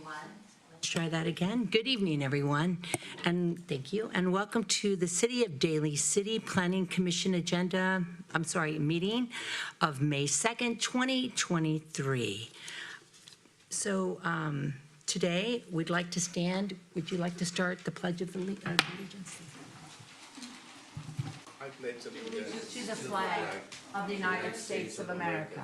everyone. Let's try that again. Good evening, everyone, and thank you, and welcome to the City of Daly City Planning Commission meeting of May 2nd, 2023. So today, we'd like to stand. Would you like to start the Pledge of Allegiance? I pledge allegiance To the flag of the United States of America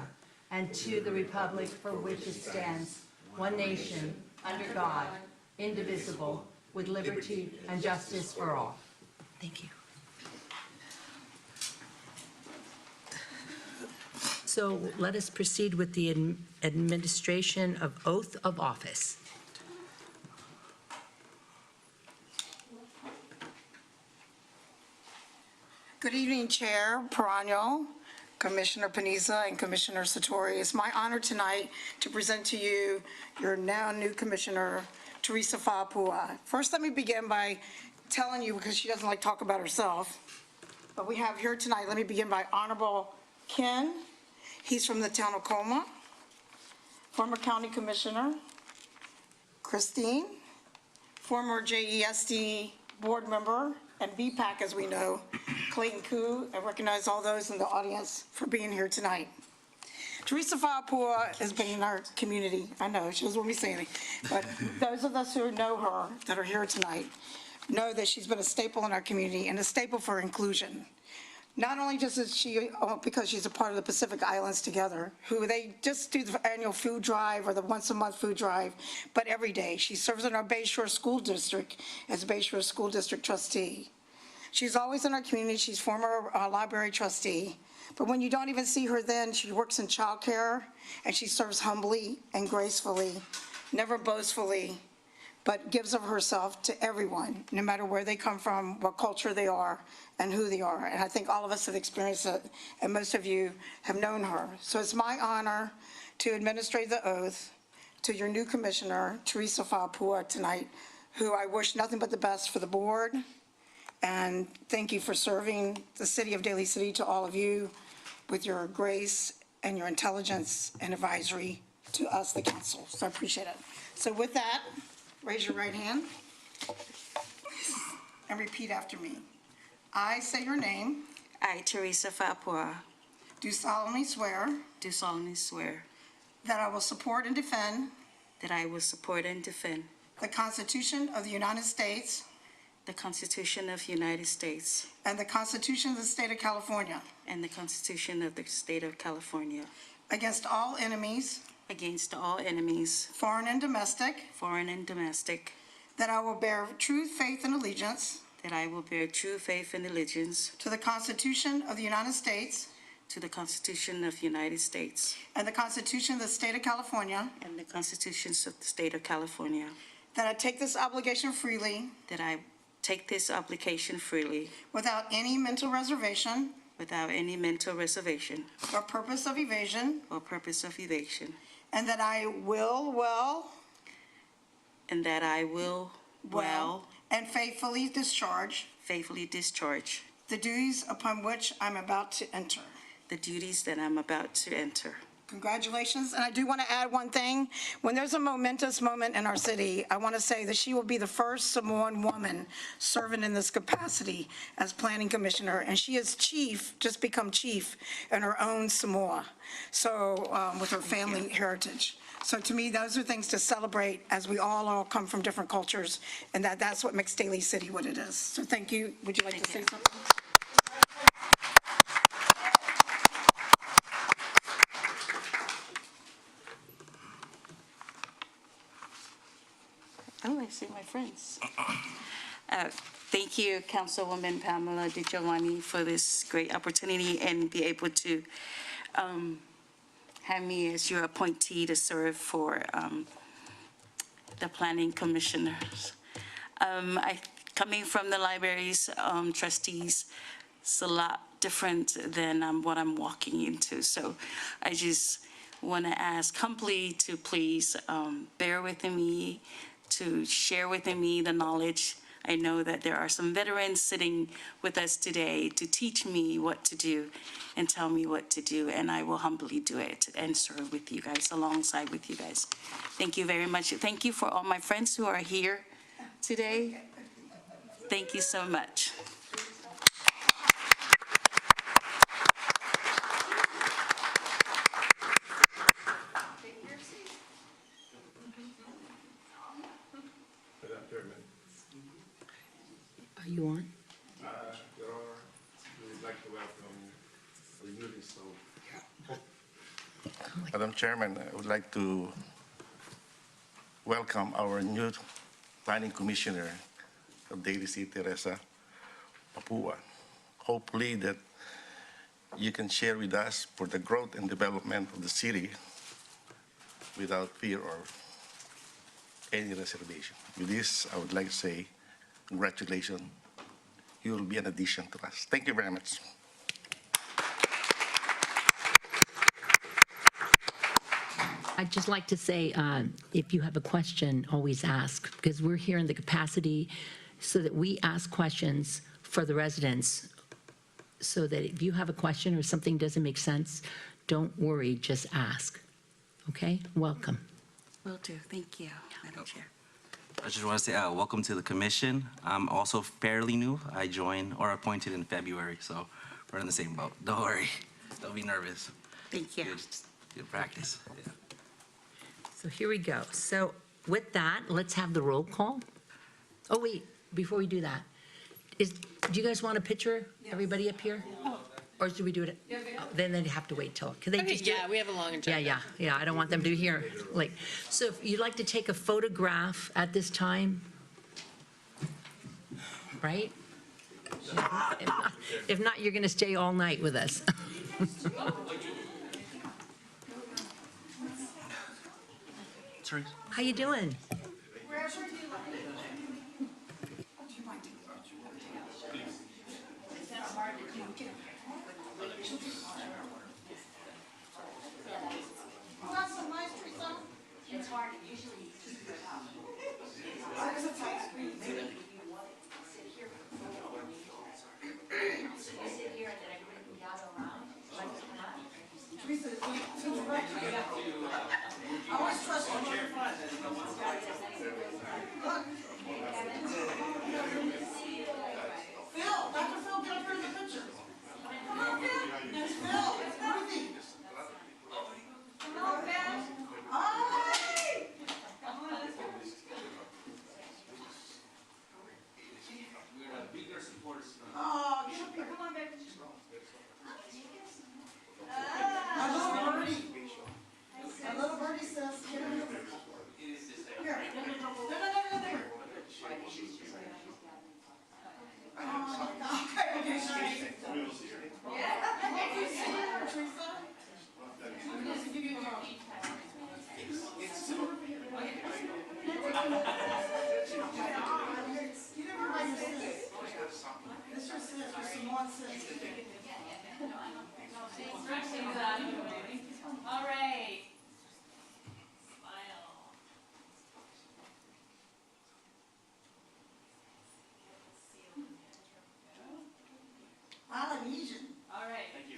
and to the republic for which it stands, one nation, under God, indivisible, with liberty and justice for all. Thank you. So let us proceed with the administration of oath of office. Good evening, Chair Perano, Commissioner Paniza, and Commissioner Satori. It's my honor tonight to present to you your now new Commissioner, Teresa Fa'apua. First, let me begin by telling you, because she doesn't like to talk about herself, but we have here tonight, let me begin by Honorable Ken. He's from the town of Colma. Former County Commissioner, Christine, former JESD board member, and BPAC, as we know, Clayton Koo. I recognize all those in the audience for being here tonight. Teresa Fa'apua has been in our community. I know, she doesn't want me saying it, but those of us who know her that are here tonight know that she's been a staple in our community and a staple for inclusion. Not only just is she, because she's a part of the Pacific Islands Together, who they just do the annual food drive or the once-a-month food drive, but every day. She serves in our Bayshore School District as Bayshore School District trustee. She's always in our community. She's former library trustee. But when you don't even see her then, she works in childcare, and she serves humbly and gracefully, never boastfully, but gives of herself to everyone, no matter where they come from, what culture they are, and who they are. And I think all of us have experienced it, and most of you have known her. So it's my honor to administrate the oath to your new commissioner, Teresa Fa'apua, tonight, who I wish nothing but the best for the board. And thank you for serving the city of Daly City, to all of you, with your grace and your intelligence and advisory to us, the council. So I appreciate it. So with that, raise your right hand and repeat after me. I say your name. I, Teresa Fa'apua, Do solemnly swear do solemnly swear that I will support and defend that I will support and defend the Constitution of the United States the Constitution of the United States and the Constitution of the State of California and the Constitution of the State of California against all enemies, against all enemies, foreign and domestic, foreign and domestic, that I will bear true faith and allegiance that I will bear true faith and allegiance to the Constitution of the United States to the Constitution of the United States and the Constitution of the State of California, and the Constitutions of the State of California, that I take this obligation freely that I take this obligation freely without any mental reservation without any mental reservation or purpose of evasion, or purpose of evasion, and that I will well and that I will well and faithfully discharge faithfully discharge the duties upon which I'm about to enter. the duties that I'm about to enter. Congratulations. And I do want to add one thing. When there's a momentous moment in our city, I want to say that she will be the first Samoan woman serving in this capacity as planning commissioner. And she is chief, just become chief in her own Samoa, so with her family heritage. So to me, those are things to celebrate, as we all come from different cultures, and that's what makes Daly City what it is. So thank you. Would you like to say something? Oh, I see my friends. Thank you, Councilwoman Pamela DiGiovanni, for this great opportunity and be able to have me as your appointee to serve for the Planning Commissioners. Coming from the library's trustees, it's a lot different than what I'm walking into. So I just want to ask humbly to please bear with me, to share with me the knowledge I know that there are some veterans sitting with us today to teach me what to do and tell me what to do, and I will humbly do it and serve with you guys, alongside with you guys. Thank you very much. Thank you for all my friends who are here today. Thank you so much. Are you on? Your Honor, we would like to welcome the newly installed. Madam Chairman, I would like to welcome our new Planning Commissioner of Daly City, Teresa Papua. Hopefully that you can share with us for the growth and development of the city without fear or any reservation. With this, I would like to say congratulations. You will be an addition to us. Thank you very much. I'd just like to say, if you have a question, always ask, because we're here in the capacity so that we ask questions for the residents, so that if you have a question or something doesn't make sense, don't worry, just ask. Okay? Welcome. Will do. Thank you, Madam Chair. I just want to say welcome to the commission. I'm also fairly new. I joined or appointed in February, so we're in the same boat. Don't worry. Don't be nervous. Thank you. Good practice. Yeah. So here we go. So with that, let's have the roll call. Oh, wait, before we do that, do you guys want a picture, everybody up here? Or should we do it? Then they'd have to wait till, can they just do it? Yeah, we have a long agenda. Yeah, I don't want them to be here late. So if you'd like to take a photograph at this time, right? If not, you're going to stay all night with us. Sorry. How you doing? It's hard, usually. Sit here and then everybody can gather around. I always trust you. Phil, Dr. Phil, get up here in the picture. Come on, Phil. Phil, it's Ruthie. Come on, Phil. Hi. Oh, get up here. Come on, baby. A little birdie. A little birdie says, get in the picture. Here. No, there. Oh, okay, sorry. Yeah. Teresa. I'm going to give you a hug. You never like this. This is your sis, your Samoan sis. All right. Smile. Polynesian. All right. Thank you.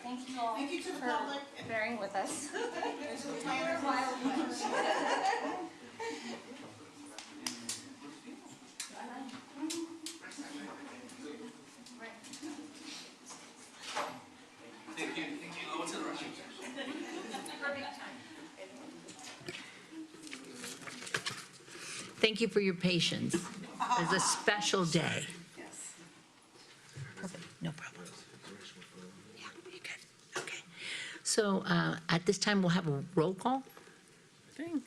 Thank you all Thank you to the for public. bearing with us. And to the planners. Thank you for your patience. It's a special day. Yes. Perfect, no problem. Yeah, you're good, okay. So at this time, we'll have a roll call. Thing.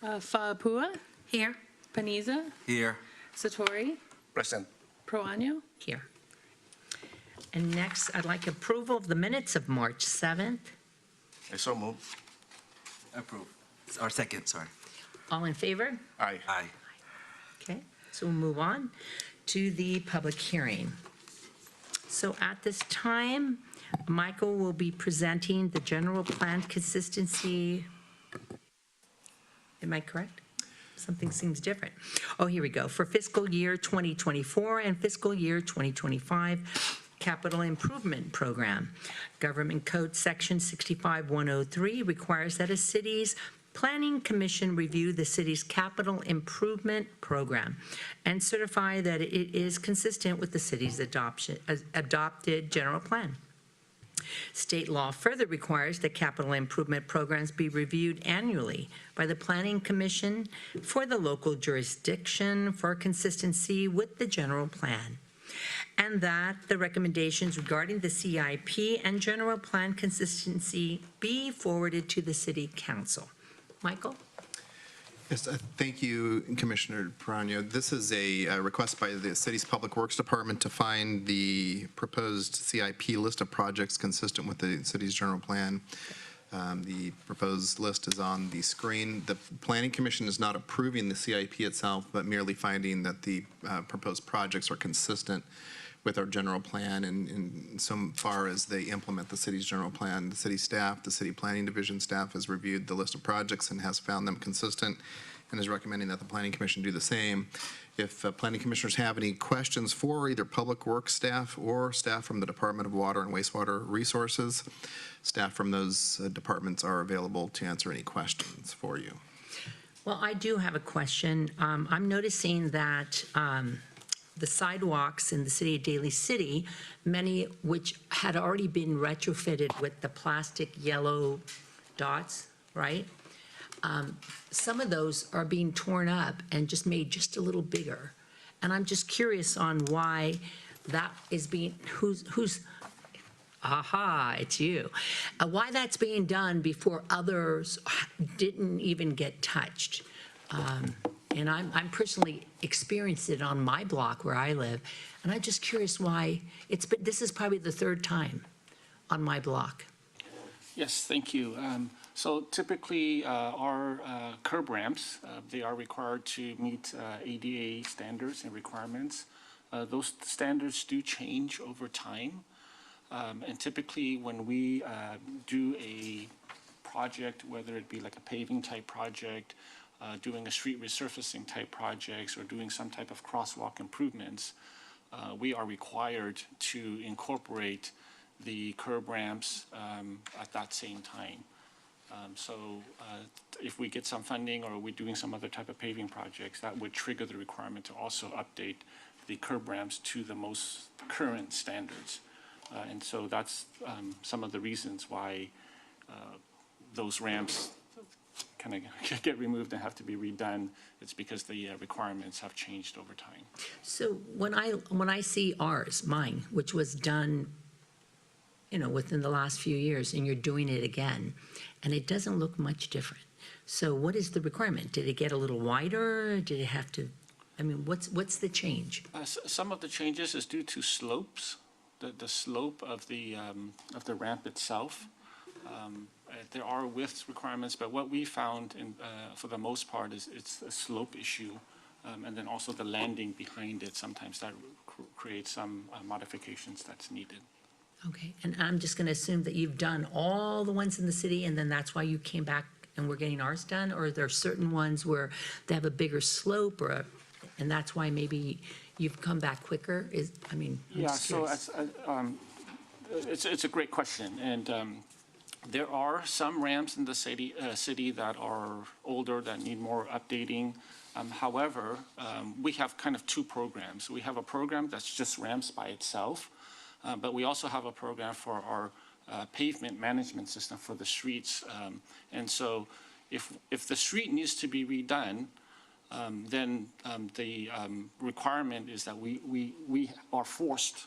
Fa'apua, Here. Paniza, Here. Satori, Present. Proaño. Here. And next, I'd like approval of the minutes of March 7th. I so move. Approve. Or second, sorry. All in favor? Aye. Aye. Okay, so we'll move on to the public hearing. So at this time, Michael will be presenting the general plan consistency. Am I correct? Something seems different. Oh, here we go. For fiscal year 2024 and fiscal year 2025 capital improvement program. Government Code Section 65103 requires that a city's Planning Commission review the city's capital improvement program and certify that it is consistent with the city's adopted general plan. State law further requires that capital improvement programs be reviewed annually by the Planning Commission for the local jurisdiction for consistency with the general plan, and that the recommendations regarding the CIP and general plan consistency be forwarded to the City Council. Michael? Yes, thank you, Commissioner Perano. This is a request by the city's Public Works Department to find the proposed CIP list of projects consistent with the city's general plan. The proposed list is on the screen. The Planning Commission is not approving the CIP itself, but merely finding that the proposed projects are consistent with our general plan and so far as they implement the city's general plan. The city staff, the city planning division staff has reviewed the list of projects and has found them consistent and is recommending that the Planning Commission do the same. If planning commissioners have any questions for either Public Works staff or staff from the Department of Water and Wastewater Resources, staff from those departments are available to answer any questions for you. Well, I do have a question. I'm noticing that the sidewalks in the city of Daly City, many which had already been retrofitted with the plastic yellow dots, right? Some of those are being torn up and just made just a little bigger. And I'm just curious on why that is being, aha, it's you. Why that's being done before others didn't even get touched. And I'm personally experienced it on my block where I live, and I'm just curious why this is probably the third time on my block. Yes, thank you. So typically, our curb ramps, they are required to meet ADA standards and requirements. Those standards do change over time. And typically, when we do a project, whether it be like a paving type project, doing a street resurfacing type projects, or doing some type of crosswalk improvements, we are required to incorporate the curb ramps at that same time. So if we get some funding or we're doing some other type of paving projects, that would trigger the requirement to also update the curb ramps to the most current standards. And so that's some of the reasons why those ramps kind of get removed and have to be redone. It's because the requirements have changed over time. So when I see mine, which was done, within the last few years, and you're doing it again, and it doesn't look much different. So what is the requirement? Did it get a little wider? Did it have to, what's the change? Some of the changes is due to slopes, the slope of the ramp itself. There are width requirements, but what we found for the most part is it's a slope issue, and then also the landing behind it. Sometimes that creates some modifications that's needed. Okay, and I'm just going to assume that you've done all the ones in the city, and then that's why you came back and we're getting ours done? Or are there certain ones where they have a bigger slope, and that's why maybe you've come back quicker? I'm just curious. It's a great question, and there are some ramps in the city that are older, that need more updating. However, we have kind of two programs. We have a program that's just ramps by itself, but we also have a program for our pavement management system for the streets. And so if the street needs to be redone, then the requirement is that we are forced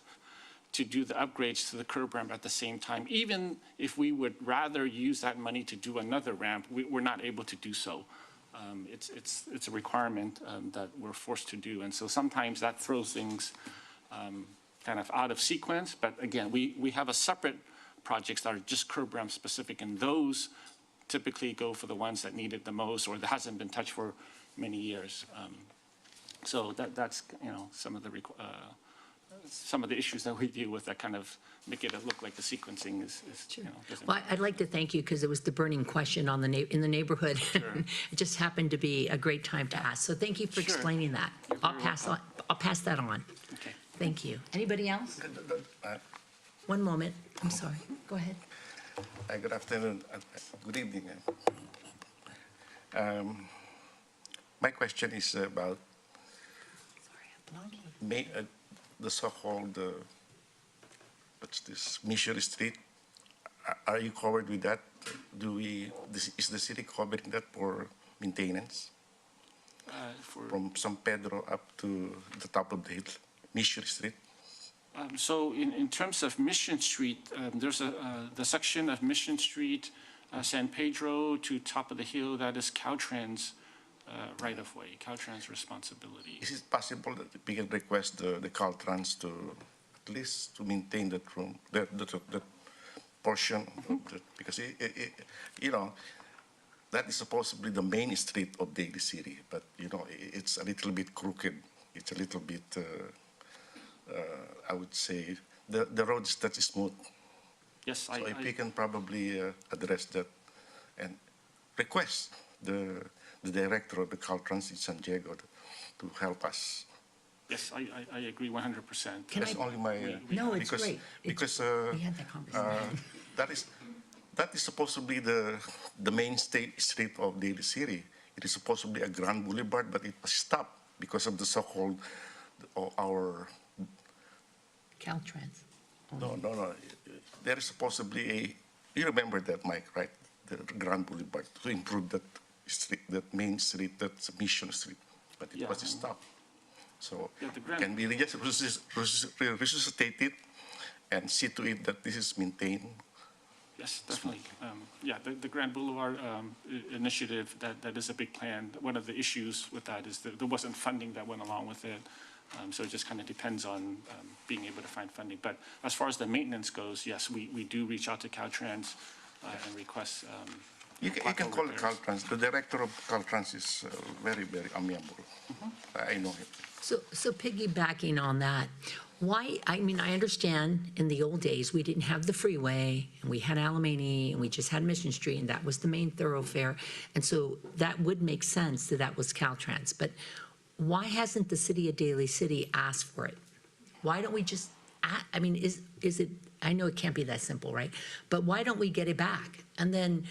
to do the upgrades to the curb ramp at the same time. Even if we would rather use that money to do another ramp, we're not able to do so. It's a requirement that we're forced to do. And so sometimes that throws things kind of out of sequence. But again, we have a separate projects that are just curb ramp specific, and those typically go for the ones that need it the most or that hasn't been touched for many years. So that's, some of the issues that we deal with that kind of make it look like the sequencing is doesn't. Well, I'd like to thank you because it was the burning question on in the neighborhood. It just happened to be a great time to ask. So thank you for Sure. explaining that. You're very welcome. I'll pass that on. Okay. Thank you. Anybody else? One moment. I'm sorry. Go ahead. Good afternoon, good evening. My question is about the so-called, what's this, Mission Street. Are you covered with that? Is the city covering that for maintenance? From San Pedro up to the top of the hill, Mission Street? So in terms of Mission Street, there's the section of Mission Street, San Pedro to top of the hill, that is Caltrans right-of-way, Caltrans responsibility. Is it possible that we can request the Caltrans to at least to maintain that room, that portion, because that is supposedly the main street of Daly City, but it's a little bit crooked. It's a little bit, I would say, the road is not smooth. Yes, So if we can probably address that and request the director of the Caltrans in San Diego to help us. Yes, I agree 100%. Can That's I- only my. No, it's because, great. Because We had that conversation. that is supposed to be the main state street of Daly City. It is supposed to be a grand boulevard, but it was stopped because of the so-called our. Caltrans. No. There is supposed to be a. You remember that, Mike, right? The Grand Boulevard to improve that street, that main street, that's Mission Street, but it Yeah. was stopped. So Yeah, the Grand- can we just resuscitate it and see to it that this is maintained? Yes, definitely. Yeah, the Grand Boulevard initiative, that is a big plan. One of the issues with that is that there wasn't funding that went along with it. So it just kind of depends on being able to find funding. But as far as the maintenance goes, yes, we do reach out to Caltrans and request. You can call it repairs. Caltrans. The director of Caltrans is very, very amiable. I know him. So piggybacking on that, why, I mean, I understand in the old days, we didn't have the freeway, and we had Alamany, and we just had Mission Street, and that was the main thoroughfare. And so that would make sense that was Caltrans. But why hasn't the city of Daly City asked for it? Why don't we just, I mean, is it, I know it can't be that simple, right? But why don't we get it back? And then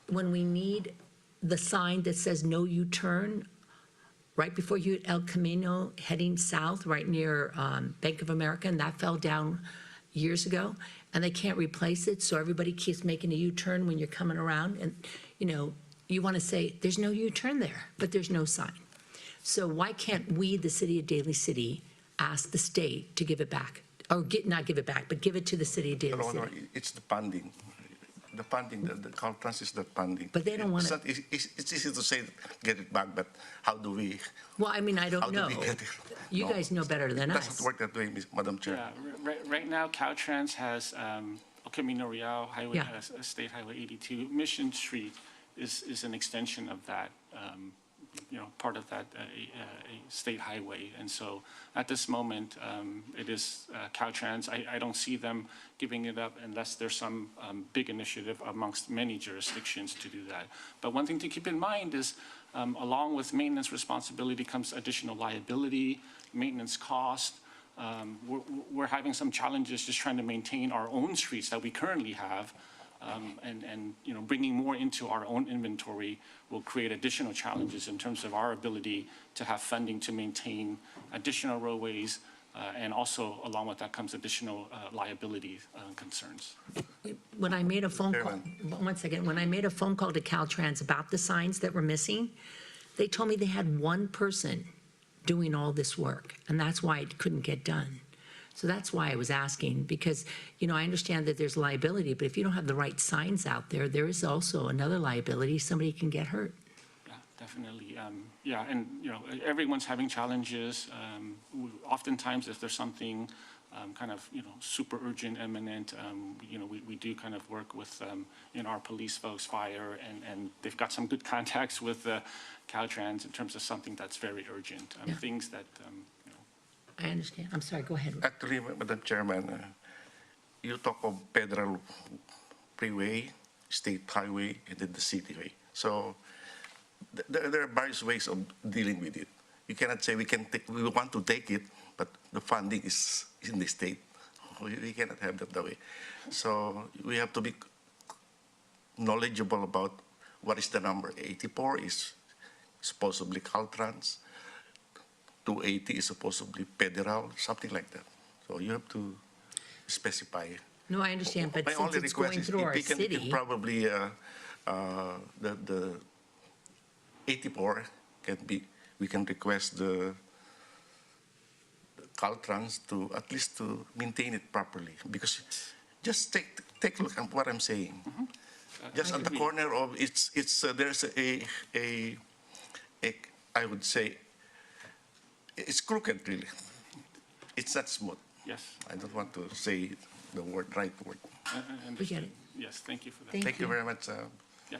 when we need the sign that says no U-turn, right before you at El Camino heading south, right near Bank of America, and that fell down years ago, and they can't replace it, so everybody keeps making a U-turn when you're coming around, and, you want to say, there's no U-turn there, but there's no sign. So why can't we, the city of Daly City, ask the state to give it back? Or not give it back, but give it to the city of Daly No, City? it's the funding. The funding, the Caltrans is the funding. But they don't want It's it. not- It's easy to say, get it back, but how do we, Well, I mean, I how don't do know. we get it? You No. guys know better than It us. doesn't work that way, Madam Chair. Yeah, right now, Caltrans has El Camino Real Highway, Yeah. State Highway 82. Mission Street is an extension of that, part of that state highway. And so at this moment, it is Caltrans. I don't see them giving it up unless there's some big initiative amongst many jurisdictions to do that. But one thing to keep in mind is along with maintenance responsibility comes additional liability, maintenance cost. We're having some challenges just trying to maintain our own streets that we currently have. And bringing more into our own inventory will create additional challenges in terms of our ability to have funding to maintain additional roadways, and also along with that comes additional liability concerns. When I made a phone call, Chairman. one second, when I made a phone call to Caltrans about the signs that were missing, they told me they had one person doing all this work, and that's why it couldn't get done. So that's why I was asking, because, I understand that there's liability, but if you don't have the right signs out there, there is also another liability, somebody can get hurt. Yeah, definitely. Yeah, and, everyone's having challenges. Oftentimes, if there's something kind of, super urgent, imminent, we do kind of work with, our police folks, fire, and they've got some good contacts with Caltrans in terms of something that's very urgent, Yeah. things that, I understand. I'm sorry, go ahead. Actually, Madam Chairman, you talk of federal freeway, state highway, and then the city way. So there are various ways of dealing with it. You cannot say we want to take it, but the funding is in the state. We cannot have that way. So we have to be knowledgeable about what is the number. 84 is supposedly Caltrans. 280 is supposedly federal, something like that. So you have to specify. No, I understand, but My since only it's request going is through if our we can city, probably, the 84 can be, we can request the Caltrans to at least to maintain it properly, because just take a look at what I'm saying. Just I at the agree. corner of there's I would say it's crooked really. It's not smooth. yes. I don't want to say the right word. I we get understand. it. Yes, thank you for that. Thank you very much. Yeah,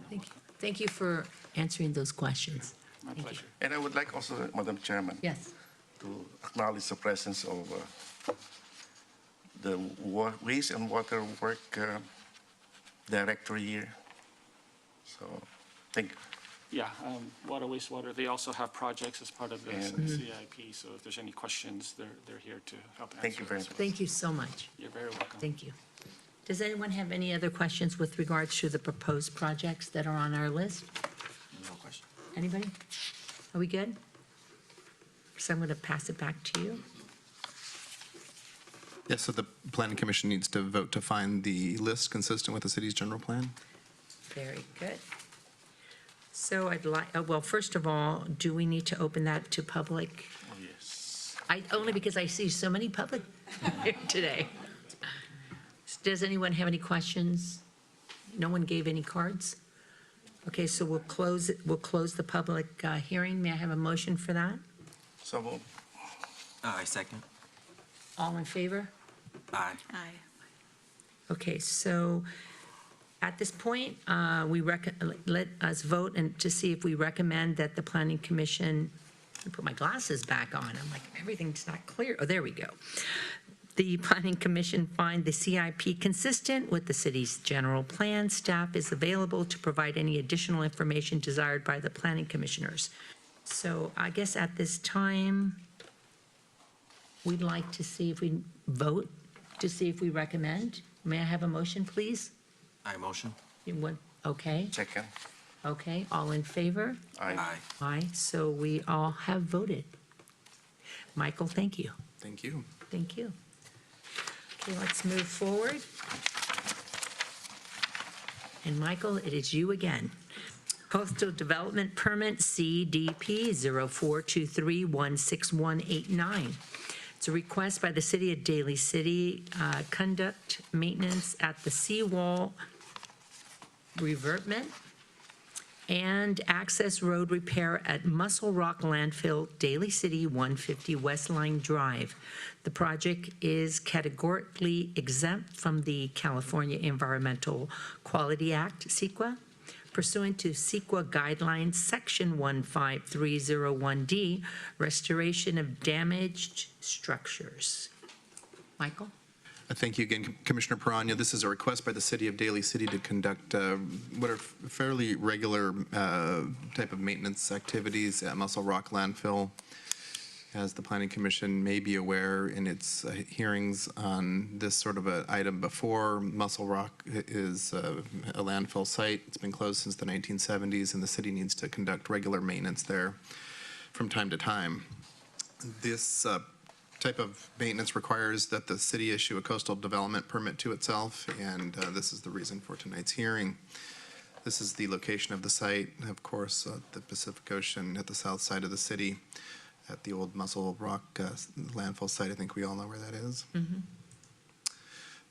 Thank you. Thank you for answering those questions. my Thank you. pleasure. And I would like also, Madam Chairman, Yes. to acknowledge the presence of the Waste and Water Work Director here. So, thank you. Yeah, water, wastewater, they also have projects as part of the And- CIP, so if there's any questions, they're here to help answer. Thank you very those. much. Thank you so much. You're very welcome. Thank you. Does anyone have any other questions with regards to the proposed projects that are on our list? No question. Anybody? Are we good? So I'm going to pass it back to you. Yes, so the Planning Commission needs to vote to find the list consistent with the city's general plan. Very good. So I'd like, well, first of all, do we need to open that to public? Oh, yes. Only because I see so many public here today. Does anyone have any questions? No one gave any cards? Okay, so we'll close the public hearing. May I have a motion for that? So, moved. I second. All in favor? Aye. Aye. Okay, so at this point, let us vote and to see if we recommend that the Planning Commission, I put my glasses back on, I'm like, everything's not clear. Oh, there we go. The Planning Commission find the CIP consistent with the city's general plan. Staff is available to provide any additional information desired by the Planning Commissioners. So I guess at this time, we'd like to see if we vote, to see if we recommend. May I have a motion, please? I motion. You want, okay, second. okay, all in favor? Aye. Aye, so we all have voted. Michael, thank you. Thank you. Thank you. Okay, let's move forward. And Michael, it is you again. Coastal Development Permit CDP 0423161189. It's a request by the City of Daly City, conduct maintenance at the seawall revetment and access road repair at Muscle Rock Landfill, Daly City, 150 West Line Drive. The project is categorically exempt from the California Environmental Quality Act, CEQA, pursuant to CEQA guidelines, Section 15301D, restoration of damaged structures. Michael? Thank you again, Commissioner Perano. This is a request by the City of Daly City to conduct what are fairly regular type of maintenance activities at Muscle Rock Landfill. As the Planning Commission may be aware in its hearings on this sort of an item before, Muscle Rock is a landfill site. It's been closed since the 1970s, and the city needs to conduct regular maintenance there from time to time. This type of maintenance requires that the city issue a coastal development permit to itself, and this is the reason for tonight's hearing. This is the location of the site, of course, the Pacific Ocean at the south side of the city, at the old Muscle Rock landfill site. I think we all know where that is.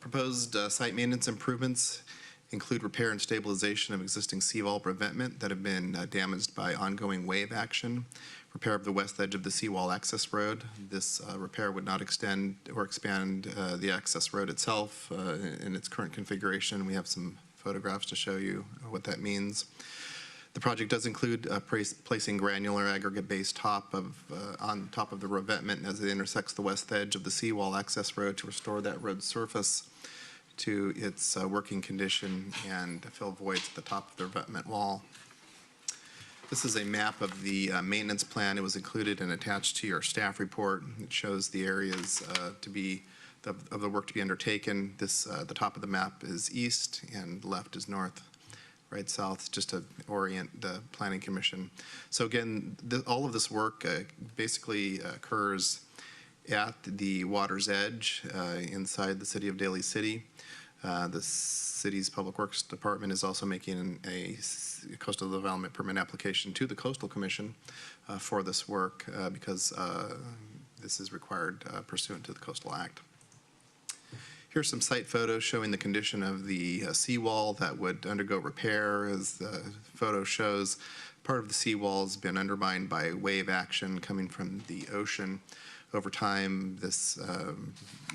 Proposed site maintenance improvements include repair and stabilization of existing seawall revetment that have been damaged by ongoing wave action, repair of the west edge of the seawall access road. This repair would not extend or expand the access road itself in its current configuration. We have some photographs to show you what that means. The project does include placing granular aggregate base on top of the revetment as it intersects the west edge of the seawall access road to restore that road surface to its working condition and fill voids at the top of the revetment wall. This is a map of the maintenance plan. It was included and attached to your staff report. It shows the areas of the work to be undertaken. The top of the map is east and left is north, right south, just to orient the Planning Commission. So again, all of this work basically occurs at the water's edge inside the city of Daly City. The city's Public Works Department is also making a coastal development permit application to the Coastal Commission for this work because this is required pursuant to the Coastal Act. Here's some site photos showing the condition of the seawall that would undergo repair. As the photo shows, part of the seawall has been undermined by wave action coming from the ocean. Over time, this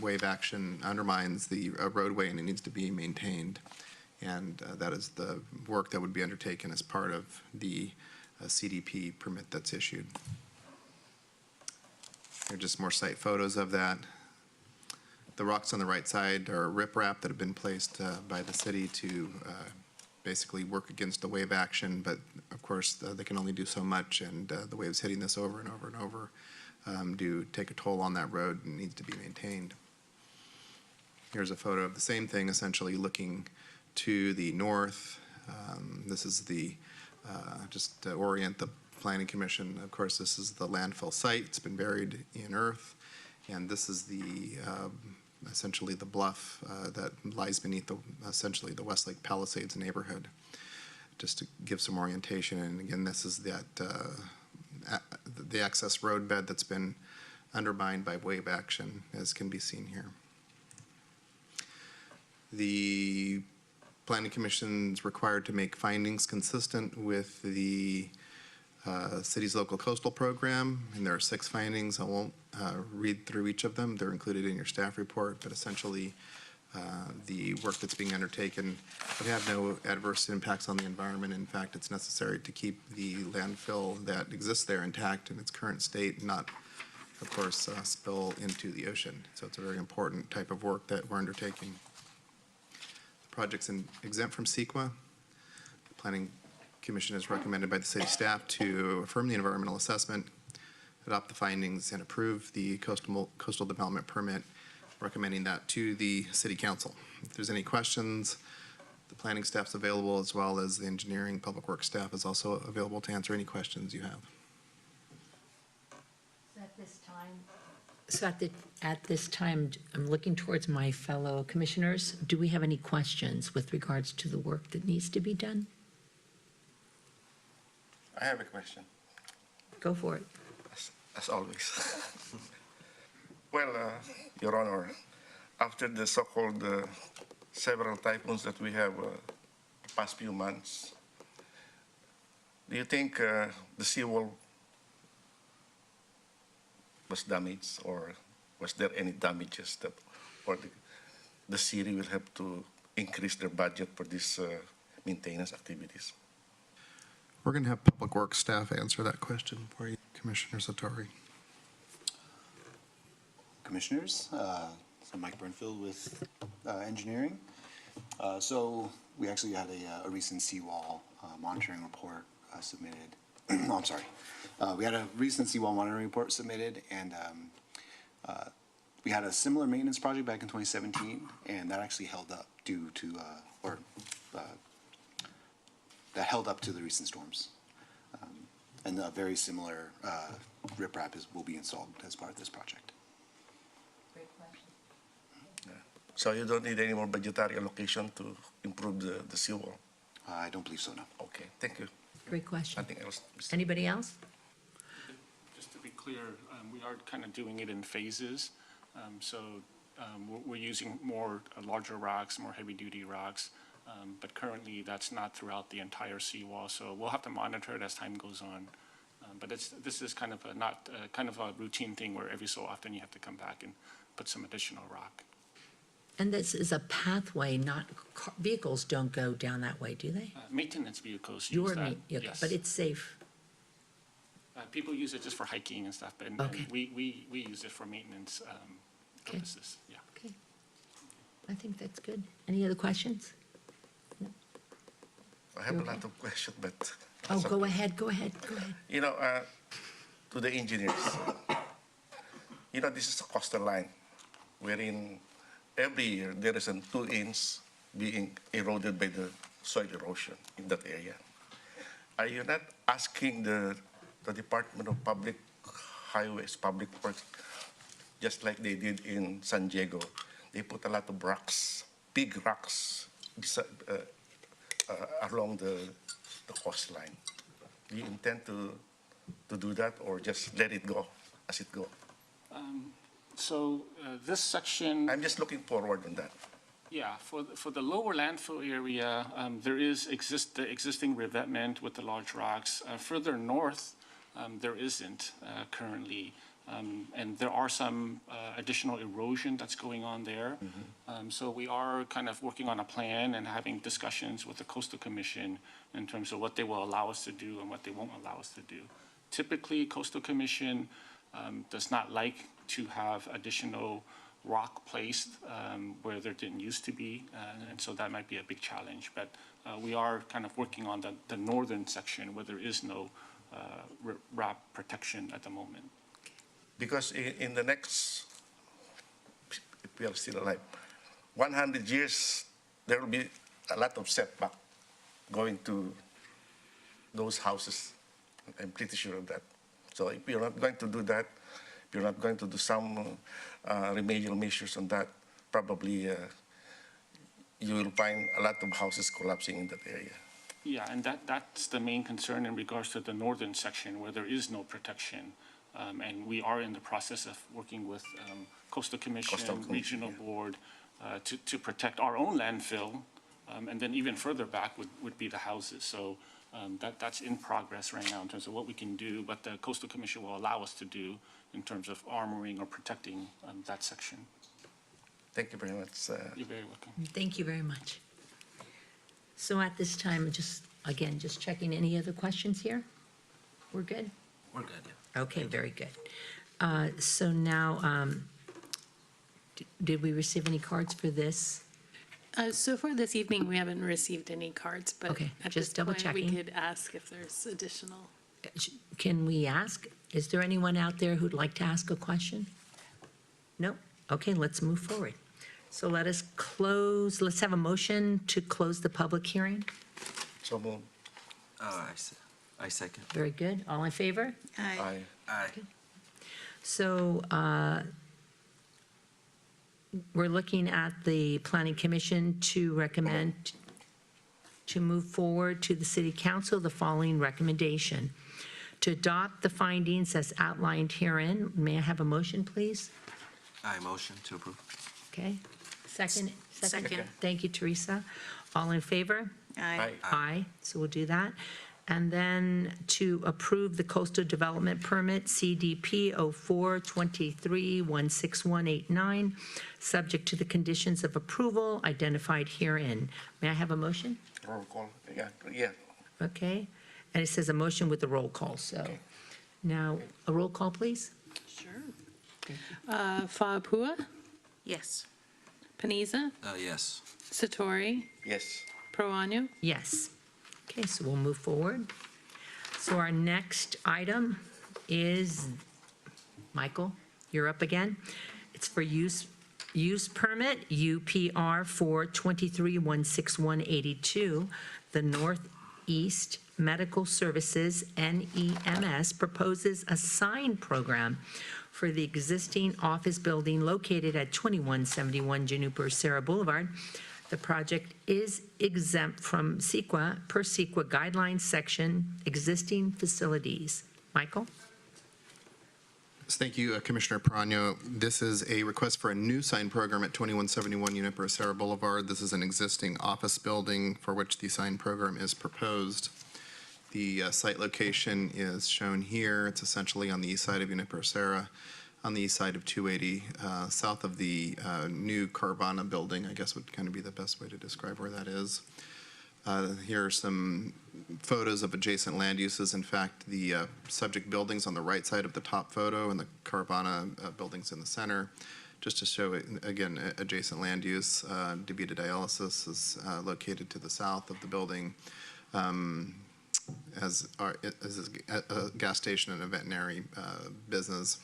wave action undermines the roadway and it needs to be maintained. And that is the work that would be undertaken as part of the CDP permit that's issued. Here are just more site photos of that. The rocks on the right side are riprap that have been placed by the city to basically work against the wave action, but of course they can only do so much, and the waves hitting this over and over and over do take a toll on that road and needs to be maintained. Here's a photo of the same thing, essentially looking to the north. This is the, just to orient the Planning Commission, of course this is the landfill site. It's been buried in earth, and this is the essentially the bluff that lies beneath essentially the Westlake Palisades neighborhood, just to give some orientation. And again, this is that the access road bed that's been undermined by wave action, as can be seen here. The Planning Commission is required to make findings consistent with the city's local coastal program, and there are 6 findings. I won't read through each of them. They're included in your staff report, but essentially the work that's being undertaken would have no adverse impacts on the environment. In fact, it's necessary to keep the landfill that exists there intact in its current state and not, of course, spill into the ocean. So it's a very important type of work that we're undertaking. The project's exempt from CEQA. The Planning Commission is recommended by the city staff to affirm the environmental assessment, adopt the findings, and approve the coastal development permit, recommending that to the City Council. If there's any questions, the planning staff's available, as well as the engineering public works staff is also available to answer any questions you have. At this time, I'm looking towards my fellow commissioners. Do we have any questions with regards to the work that needs to be done? I have a question, Go for it. as always. Well, Your Honor, after the so-called several typhoons that we have the past few months, do you think the seawall was damaged, or was there any damages that, or the city will have to increase their budget for these maintenance activities? We're going to have public works staff answer that question for you, Commissioner Satori. Commissioners, so Mike Burnfield with engineering. So we actually had a recent seawall monitoring report submitted. Oh, I'm sorry. We had a recent seawall monitoring report submitted, and we had a similar maintenance project back in 2017, and that actually held up due to, that held up to the recent storms. And a very similar riprap will be installed as part of this project. So you don't need any more budgetary allocation to improve the seawall? I don't believe so, no. Okay, thank you. Great question. Nothing else. Mr. Anybody else? Just to be clear, we are kind of doing it in phases. So we're using more larger rocks, more heavy-duty rocks. But currently, that's not throughout the entire seawall, so we'll have to monitor it as time goes on. But this is kind of kind of a routine thing where every so often you have to come back and put some additional rock. And this is a pathway, not, vehicles don't go down that way, do they? Maintenance vehicles use Your that, yeah, yes. but it's safe. People use it just for hiking and stuff, and Okay. we use it for maintenance Okay. purposes, yeah. Okay. I think that's good. Any other questions? I have a Okay. lot of questions, but. Oh, that's go okay. ahead, go ahead, go ahead. You know, to the engineers, you know, this is a coastal line wherein every year there is a 2 inch being eroded by the soil erosion in that area. Are you not asking the Department of Public Highways, Public Works, just like they did in San Diego? They put a lot of rocks, big rocks, along the coastline. Do you intend to do that, or just let it go as it go? So this section. I'm just looking forward on that. Yeah, for the lower landfill area, there is the existing revetment with the large rocks. Further north, there isn't currently. And there are some additional erosion that's going on there. So we are kind of working on a plan and having discussions with the Coastal Commission in terms of what they will allow us to do and what they won't allow us to do. Typically, Coastal Commission does not like to have additional rock placed where there didn't used to be, and so that might be a big challenge. But we are kind of working on the northern section where there is no rock protection at the moment. Because in the next, if we are still alive, 100 years, there will be a lot of setback going to those houses. I'm pretty sure of that. So if you're not going to do that, if you're not going to do some remedial measures on that, probably you will find a lot of houses collapsing in that area. Yeah, and that's the main concern in regards to the northern section where there is no protection. And we are in the process of working with Coastal Commission, Regional Board, to protect our own landfill. And then even further back would be the houses. So that's in progress right now in terms of what we can do, but the Coastal Commission will allow us to do in terms of armoring or protecting that section. Thank you very much. You're very welcome. Thank you very much. So at this time, just checking, any other questions here? We're good? We're good, yeah. Okay, very good. So now, did we receive any cards for this? So far this evening, we haven't received any cards, but Okay, at just this double point, we checking. could ask if there's additional. Can we ask? Is there anyone out there who'd like to ask a question? No? Okay, let's move forward. So let's have a motion to close the public hearing. So move. I second. Very good. All in favor? Aye. Aye. So we're looking at the Planning Commission to recommend to move forward to the City Council the following recommendation: to adopt the findings as outlined herein. May I have a motion, please? I motion to approve. Okay. Second? Second. Thank you, Teresa. All in favor? Aye. Aye, so we'll do that. And then to approve the coastal development permit, CDP 04-23-16189, subject to the conditions of approval identified herein. May I have a motion? Roll call. Yeah. Okay, and it says a motion with the roll call, so. Okay. Now, a roll call, please? Sure. Fa'apua, Yes. Paniza, Yes. Satori, Yes. Proano. Yes. Okay, so we'll move forward. So our next item is, Michael, you're up again. It's for use permit, UPR 423-16182, the Northeast Medical Services, NEMS, proposes a sign program for the existing office building located at 2171 Juniper Serra Boulevard. The project is exempt from CEQA, per CEQA guidelines section, existing facilities. Michael? So thank you, Commissioner Perano. This is a request for a new sign program at 2171 Junipero Serra Boulevard. This is an existing office building for which the sign program is proposed. The site location is shown here. It's essentially on the east side of Junipero Serra, on the east side of 280, south of the new Carvana building, I guess would kind of be the best way to describe where that is. Here are some photos of adjacent land uses. In fact, the subject building's on the right side of the top photo and the Carvana building's in the center. Just to show it, again, adjacent land use. DeVita Dialysis is located to the south of the building, as is a gas station and a veterinary business.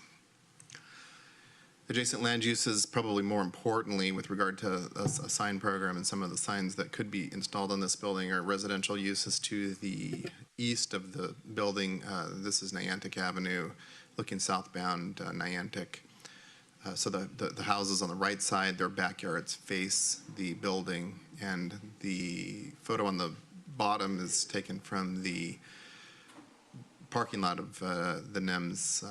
Adjacent land uses, probably more importantly, with regard to a sign program, and some of the signs that could be installed on this building are residential uses to the east of the building. This is Niantic Avenue, looking southbound Niantic. So the houses on the right side, their backyards face the building, and the photo on the bottom is taken from the parking lot of the NEM's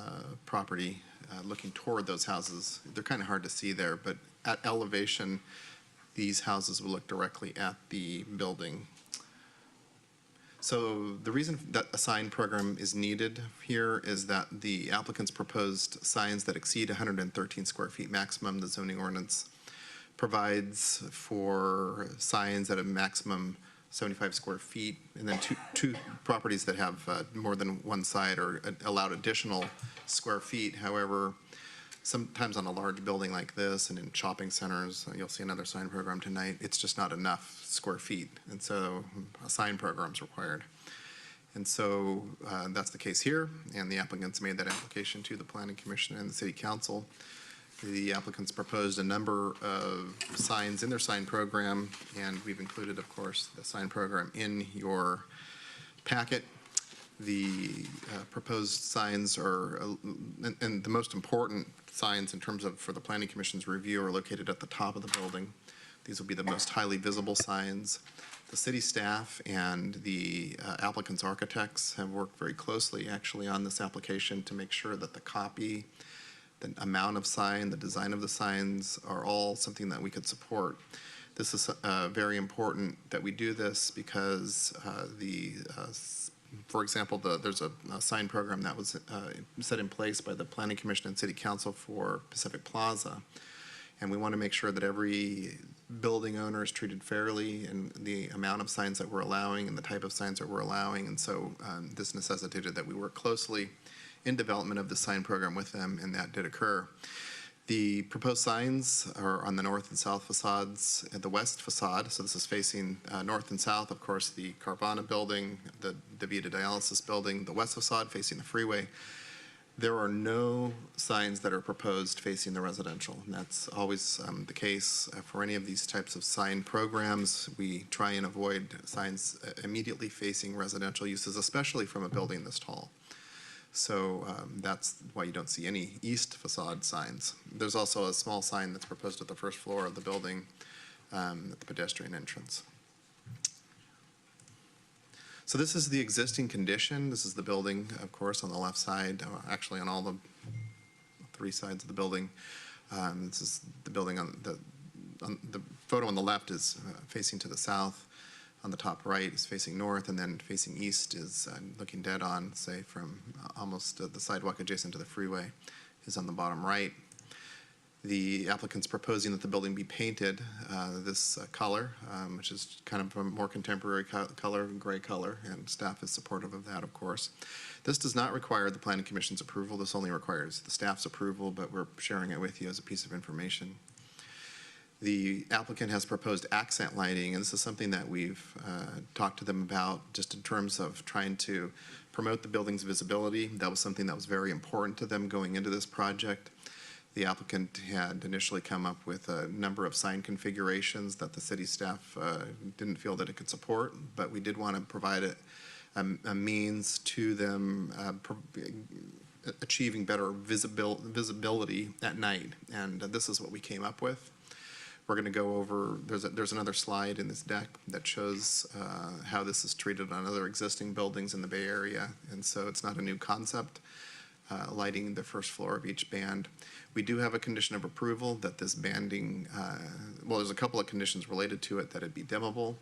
property. Looking toward those houses. They're kind of hard to see there, but at elevation, these houses will look directly at the building. So the reason that a sign program is needed here is that the applicant's proposed signs that exceed 113 square feet maximum, the zoning ordinance provides for signs at a maximum 75 square feet, and then two properties that have more than one side are allowed additional square feet. However, sometimes on a large building like this and in shopping centers, you'll see another sign program tonight, it's just not enough square feet, and so a sign program is required. And so that's the case here, and the applicants made that application to the Planning Commission and the City Council. The applicants proposed a number of signs in their sign program, and we've included, of course, the sign program in your packet. The proposed signs are, and the most important signs in terms of for the Planning Commission's review, are located at the top of the building. These will be the most highly visible signs. The city staff and the applicant's architects have worked very closely actually on this application to make sure that the copy, the amount of sign, the design of the signs are all something that we could support. This is very important that we do this because for example, there's a sign program that was set in place by the Planning Commission and City Council for Pacific Plaza. And we want to make sure that every building owner is treated fairly in the amount of signs that we're allowing and the type of signs that we're allowing. And so this necessitated that we work closely in development of the sign program with them, and that did occur. The proposed signs are on the north and south facades. At the west facade, so this is facing north and south, of course, the Carvana building, the DeVita Dialysis building, the west facade facing the freeway. There are no signs that are proposed facing the residential, and that's always the case for any of these types of sign programs. We try and avoid signs immediately facing residential uses, especially from a building this tall. So that's why you don't see any east facade signs. There's also a small sign that's proposed at the first floor of the building at the pedestrian entrance. So this is the existing condition. This is the building, of course, on the left side, actually on all the three sides of the building. This is the building on the photo on the left is facing to the south. On the top right is facing north, and then facing east is looking dead on, say, from almost the sidewalk adjacent to the freeway is on the bottom right. The applicant's proposing that the building be painted this color, which is kind of a more contemporary color, gray color, and staff is supportive of that, of course. This does not require the Planning Commission's approval. This only requires the staff's approval, but we're sharing it with you as a piece of information. The applicant has proposed accent lighting, and this is something that we've talked to them about just in terms of trying to promote the building's visibility. That was something that was very important to them going into this project. The applicant had initially come up with a number of sign configurations that the city staff didn't feel that it could support, but we did want to provide a means to them achieving better visibility at night, and this is what we came up with. We're going to go over, there's another slide in this deck that shows how this is treated on other existing buildings in the Bay Area, and so it's not a new concept. lighting the first floor of each band. We do have a condition of approval that this banding, well, there's a couple of conditions related to it, that it be dimmable,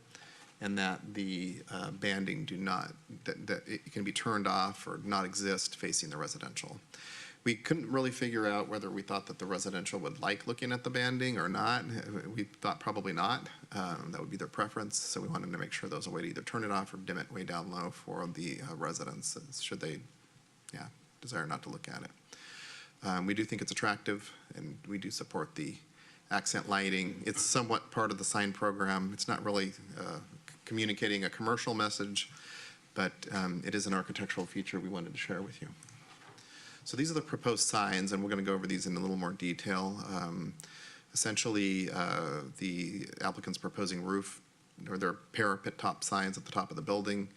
and that the banding that it can be turned off or not exist facing the residential. We couldn't really figure out whether we thought that the residential would like looking at the banding or not. We thought probably not. That would be their preference, so we wanted to make sure there was a way to either turn it off or dim it way down low for the residents, should they, desire not to look at it. We do think it's attractive, and we do support the accent lighting. It's somewhat part of the sign program. It's not really communicating a commercial message, but it is an architectural feature we wanted to share with you. So these are the proposed signs, and we're going to go over these in a little more detail. Essentially, the applicant's proposing roof or their parapet top signs at the top of the building.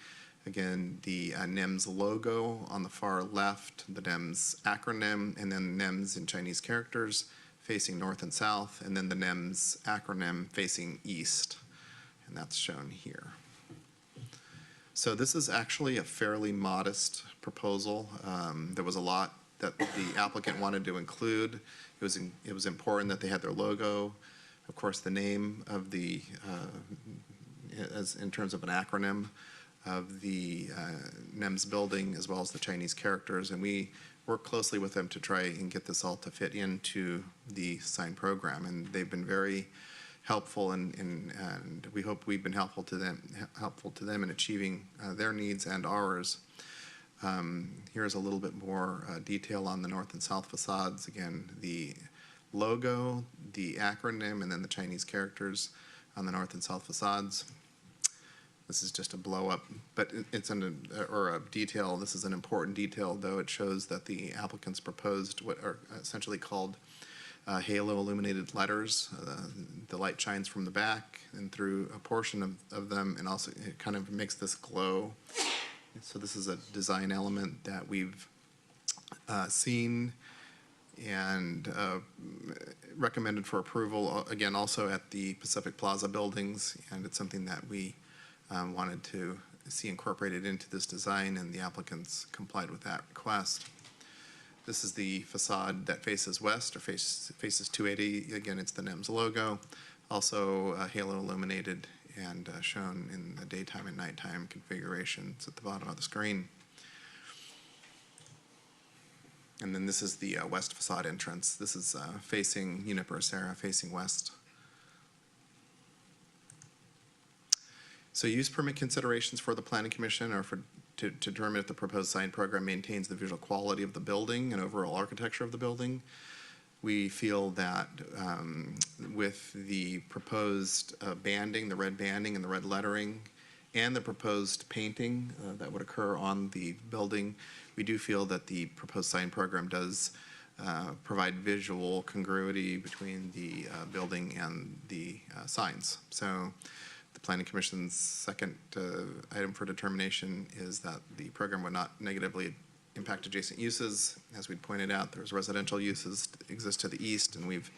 Again, the NEMS logo on the far left, the NEMS acronym, and then NEMS in Chinese characters facing north and south, and then the NEMS acronym facing east, and that's shown here. So this is actually a fairly modest proposal. There was a lot that the applicant wanted to include. It was important that they had their logo, of course, the name of the, as in terms of an acronym of the NEMS building, as well as the Chinese characters, and we worked closely with them to try and get this all to fit into the sign program, and they've been very helpful, and we hope we've been helpful to them in achieving their needs and ours. Here's a little bit more detail on the north and south facades. Again, the logo, the acronym, and then the Chinese characters on the north and south facades. This is just a blow up, but it's a detail. This is an important detail, though. It shows that the applicants proposed what are essentially called halo illuminated letters. The light shines from the back and through a portion of them, and also it kind of makes this glow. So this is a design element that we've seen and recommended for approval, again, also at the Pacific Plaza buildings, and it's something that we wanted to see incorporated into this design, and the applicants complied with that request. This is the facade that faces west, or faces 280. Again, it's the NEMS logo, also halo illuminated and shown in the daytime and nighttime configurations at the bottom of the screen. And then this is the west facade entrance. This is facing Junipero Serra, facing west. So use permit considerations for the Planning Commission are to determine if the proposed sign program maintains the visual quality of the building and overall architecture of the building. We feel that with the proposed banding, the red banding and the red lettering, and the proposed painting that would occur on the building, we do feel that the proposed sign program does provide visual congruity between the building and the signs. So the Planning Commission's second item for determination is that the program would not negatively impact adjacent uses. As we pointed out, there's residential uses that exist to the east, and we've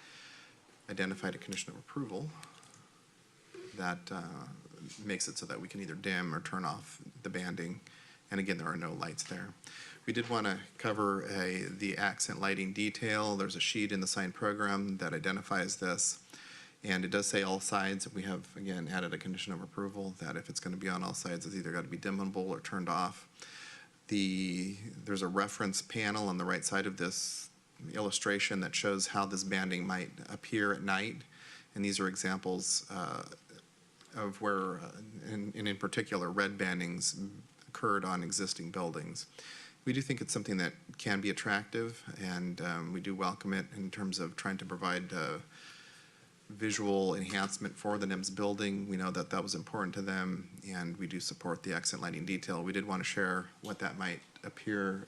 identified a condition of approval that makes it so that we can either dim or turn off the banding. And again, there are no lights there. We did want to cover the accent lighting detail. There's a sheet in the sign program that identifies this. And it does say all sides. We have, again, added a condition of approval that if it's going to be on all sides, it's either got to be dimmable or turned off. There's a reference panel on the right side of this illustration that shows how this banding might appear at night. And these are examples of where, in particular, red bandings occurred on existing buildings. We do think it's something that can be attractive, and we do welcome it in terms of trying to provide visual enhancement for the NIMS building. We know that that was important to them, and we do support the accent lighting detail. We did want to share what that might appear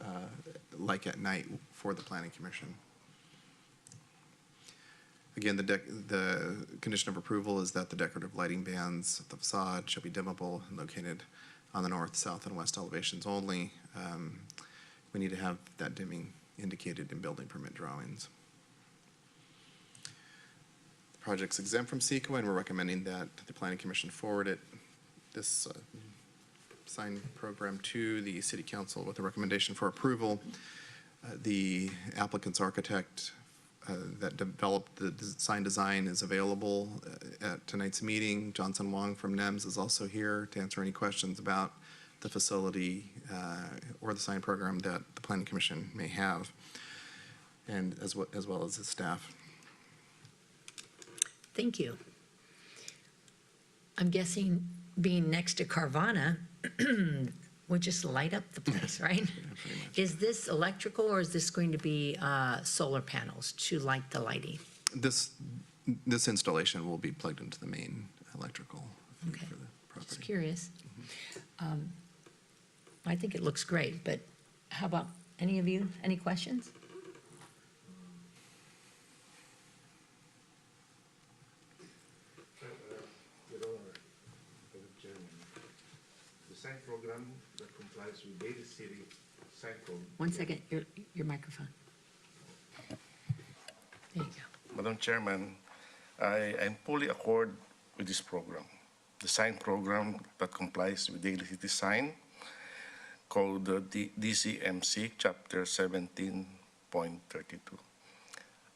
like at night for the Planning Commission. Again, the condition of approval is that the decorative lighting bands of the facade shall be dimmable and located on the north, south, and west elevations only. We need to have that dimming indicated in building permit drawings. The project's exempt from CEQA, and we're recommending that the Planning Commission forward this sign program to the City Council with a recommendation for approval. The applicant's architect that developed the design is available at tonight's meeting. Johnson Wong from NEMS is also here to answer any questions about the facility or the sign program that the Planning Commission may have, and as well as the staff. Thank you. I'm guessing being next to Carvana would just light up the place, right? Is this electrical or is this going to be solar panels to light the lighting? This installation will be plugged into the main electrical Okay. for the Just property. curious. I think it looks great, but how about any of you? Any questions? Your Honor, Madam Chairman, the sign program that complies with Daly City sign code. One second, your microphone. There you go. Madam Chairman, I am fully accord with this program. The sign program that complies with Daly City sign called the DCMC Chapter 17.32.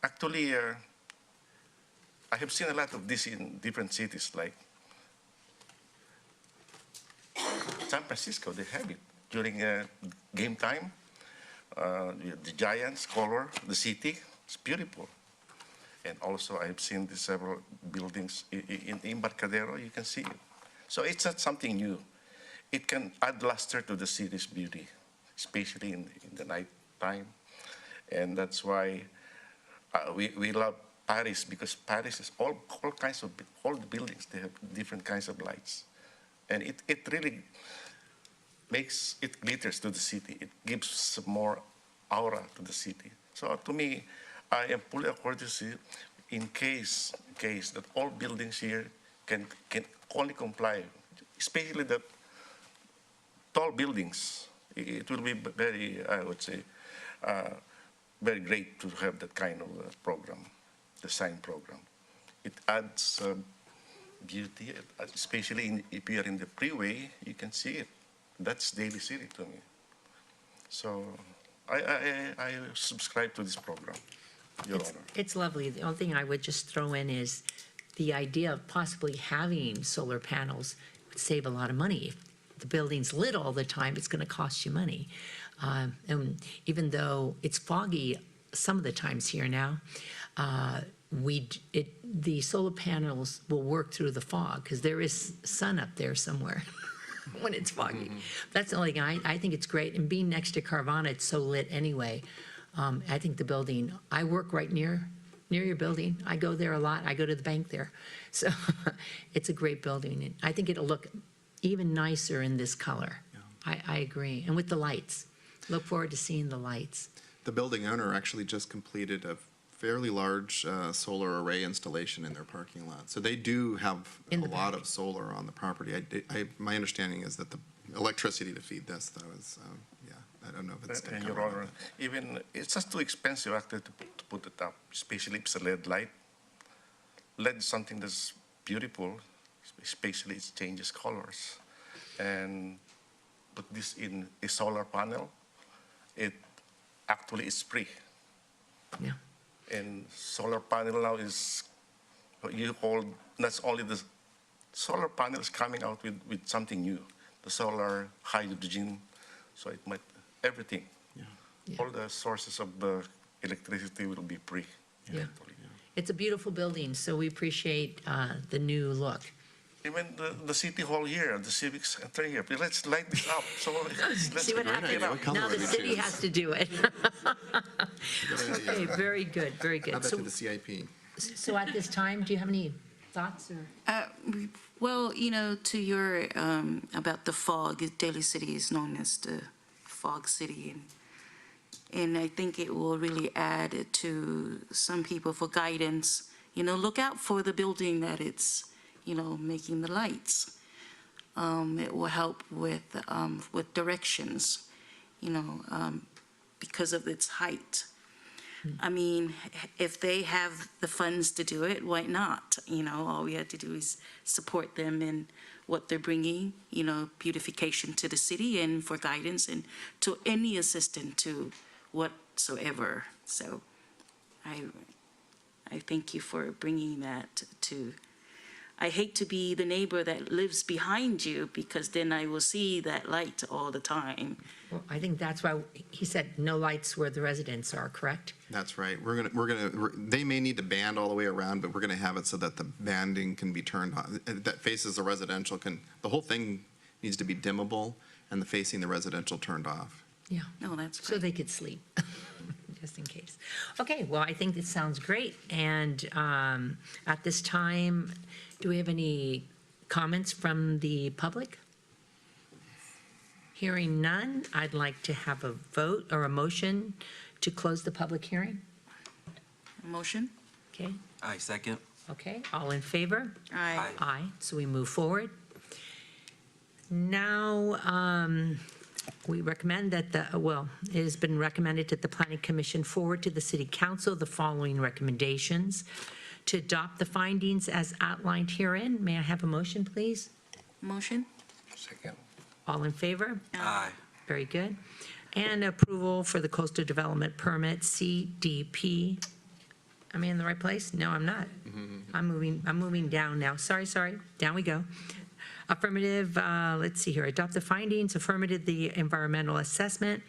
Actually, I have seen a lot of this in different cities, like San Francisco. They have it during game time. The Giants color the city. It's beautiful. And also, I've seen the several buildings in Embarcadero. You can see it. So it's not something new. It can add luster to the city's beauty, especially in the night time. And that's why we love Paris, because Paris is all kinds of, all the buildings, they have different kinds of lights. And it really makes, it glitters to the city. It gives some more aura to the city. So to me, I am fully according to see, in case that all buildings here can only comply, especially the tall buildings. It will be very, I would say, very great to have that kind of program, the sign program. It adds beauty, especially if you are in the freeway, you can see it. That's Daly City to me. So I subscribe to this program, Your Honor. It's lovely. The only thing I would just throw in is the idea of possibly having solar panels would save a lot of money. If the building's lit all the time, it's going to cost you money. And even though it's foggy some of the times here now, the solar panels will work through the fog because there is sun up there somewhere when it's foggy. That's the only thing. I think it's great. And being next to Carvana, it's so lit anyway. I think the building, I work right near your building. I go there a lot. I go to the bank there. So it's a great building. And I think it'll look even nicer in this color. I agree. And with the lights. Look forward to seeing the lights. The building owner actually just completed a fairly large solar array installation in their parking lot. So they do have a lot of solar on the property. My understanding is that the electricity to feed this, though, is, I don't know if it's. And Your Honor, even, it's just too expensive actually to put it up, especially if it's a LED light. LED is something that's beautiful, especially it changes colors. And put this in a solar panel, it actually is free. Yeah. And solar panel now is, you hold, that's only the solar panel is coming out with something new, the solar hydrogen, so it might, everything. Yeah. All the sources of electricity will be free. Yeah. eventually. It's a beautiful building, so we appreciate the new look. Even the city hall here, the civic center here, let's light this up. So let's See what light it happens? up. What color Now the would you city choose? has to do it. Okay, very good, very Add good. that to the CIP. So at this time, do you have any thoughts or? Well, to your, about the fog, Daly City is known as the fog city. And I think it will really add to some people for guidance. Look out for the building that it's, making the lights. It will help with directions, because of its height. I mean, if they have the funds to do it, why not? All we have to do is support them in what they're bringing, beautification to the city and for guidance and to any assistance to what whatsoever. So I thank you for bringing that to, I hate to be the neighbor that lives behind you, because then I will see that light all the time. Well, I think that's why he said no lights where the residents are, correct? That's right. They may need to band all the way around, but we're gonna have it so that the banding can be turned on, that faces the residential the whole thing needs to be dimmable, and the facing the residential turned off. Yeah. No, that's So great. they could sleep, just in case. Okay, well, I think this sounds great. And at this time, do we have any comments from the public? Hearing none, I'd like to have a vote or a motion to close the public hearing. Motion? Okay, I second. okay, all in favor? Aye. Aye, so we move forward. Now, we recommend that it has been recommended that the Planning Commission forward to the City Council the following recommendations: to adopt the findings as outlined herein. May I have a motion, please? Motion? Second. All in favor? Aye. Very good. And approval for the coastal development permit, CDP. Am I in the right place? No, I'm not. I'm moving down now. Sorry, down we go. Affirmative, let's see here, adopt the findings, affirmative the environmental assessment,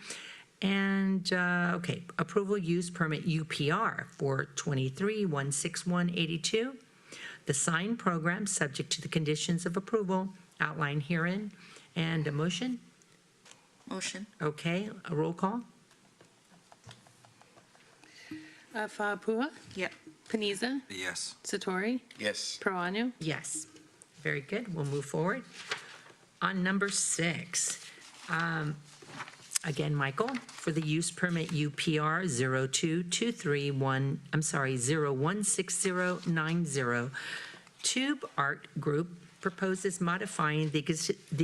and, okay, approval use permit UPR for 23-16182. The sign program, subject to the conditions of approval outlined herein. And a motion? Motion. Okay, a roll call? Fa'apua, Yep. Paniza, Yes. Satori, Yes. Parano. Yes. Very good. We'll move forward. On number 6, again, Michael, for the use permit UPR 016090, Tube Art Group proposes modifying the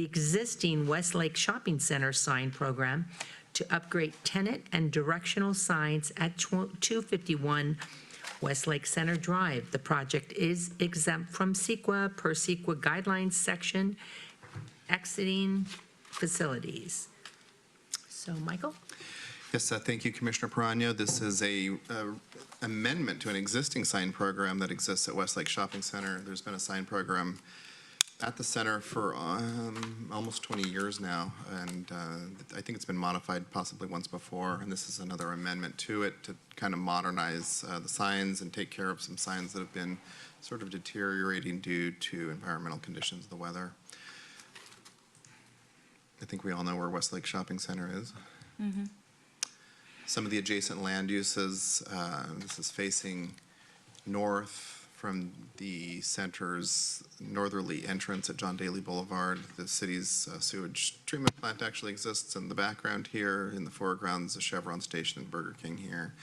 existing Westlake Shopping Center sign program to upgrade tenant and directional signs at 251 Westlake Center Drive. The project is exempt from CEQA per CEQA guidelines section, exiting facilities. So, Michael? Yes, thank you, Commissioner Parano. This is a amendment to an existing sign program that exists at Westlake Shopping Center. There's been a sign program at the center for almost 20 years now, and I think it's been modified possibly once before, and this is another amendment to it to kind of modernize the signs and take care of some signs that have been sort of deteriorating due to environmental conditions, the weather. I think we all know where Westlake Shopping Center is. Some of the adjacent land uses, this is facing north from the center's northerly entrance at John Daly Boulevard. The city's sewage treatment plant actually exists in the background here. In the foreground's a Chevron station and Burger King here.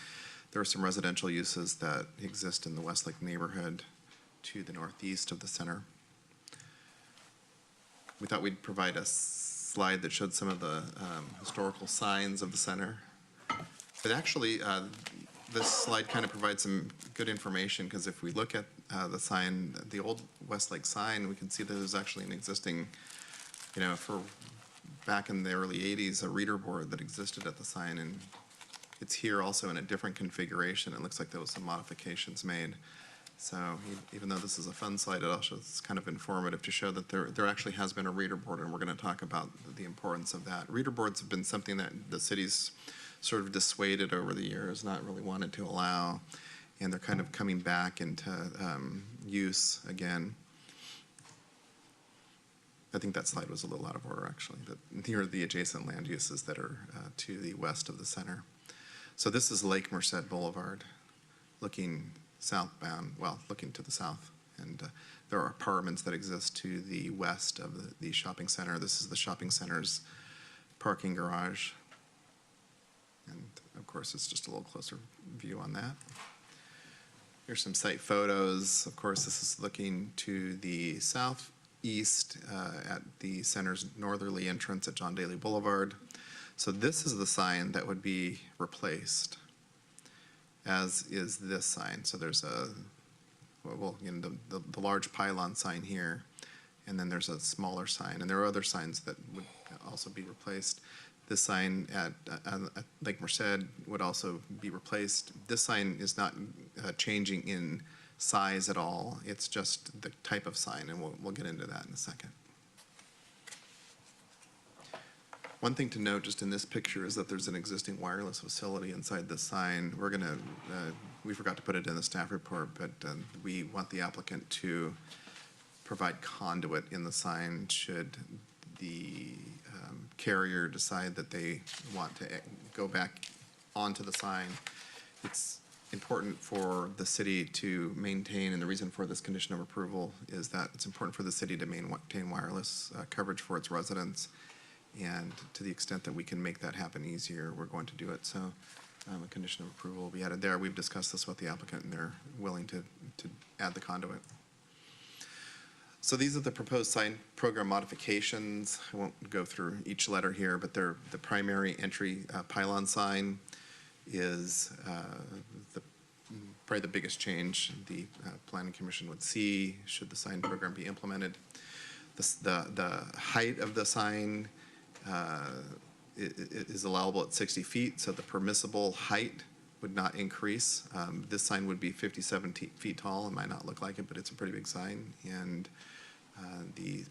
There are some residential uses that exist in the Westlake neighborhood to the northeast of the center. We thought we'd provide a slide that showed some of the historical signs of the center. But actually, this slide kind of provides some good information, because if we look at the sign, the old Westlake sign, we can see that there's actually an existing, for back in the early 80s, a reader board that existed at the sign, and it's here also in a different configuration. It looks like there was some modifications made. So even though this is a fun slide, it also is kind of informative to show that there actually has been a reader board, and we're going to talk about the importance of that. Reader boards have been something that the city's sort of dissuaded over the years, not really wanted to allow, and they're kind of coming back into use again. I think that slide was a little out of order, actually. Here are the adjacent land uses that are to the west of the center. So this is Lake Merced Boulevard, looking southbound, well, looking to the south. And there are apartments that exist to the west of the shopping center. This is the shopping center's parking garage. And of course, it's just a little closer view on that. Here's some site photos. Of course, this is looking to the southeast at the center's northerly entrance at John Daly Boulevard. So this is the sign that would be replaced, as is this sign. So there's the large pylon sign here, and then there's a smaller sign, and there are other signs that would also be replaced. This sign at Lake Merced would also be replaced. This sign is not changing in size at all. It's just the type of sign, and we'll get into that in a second. One thing to note just in this picture is that there's an existing wireless facility inside this sign. We're going to, we forgot to put it in the staff report, but we want the applicant to provide conduit in the sign should the carrier decide that they want to go back onto the sign. It's important for the city to maintain, and the reason for this condition of approval is that it's important for the city to maintain wireless coverage for its residents. And to the extent that we can make that happen easier, we're going to do it. So a condition of approval will be added there. We've discussed this with the applicant, and they're willing to add the conduit. So these are the proposed sign program modifications. I won't go through each letter here, but they're the primary entry pylon sign is probably the biggest change the Planning Commission would see should the sign program be implemented. The height of the sign is allowable at 60 feet, so the permissible height would not increase. This sign would be 57 feet tall. It might not look like it, but it's a pretty big sign. And the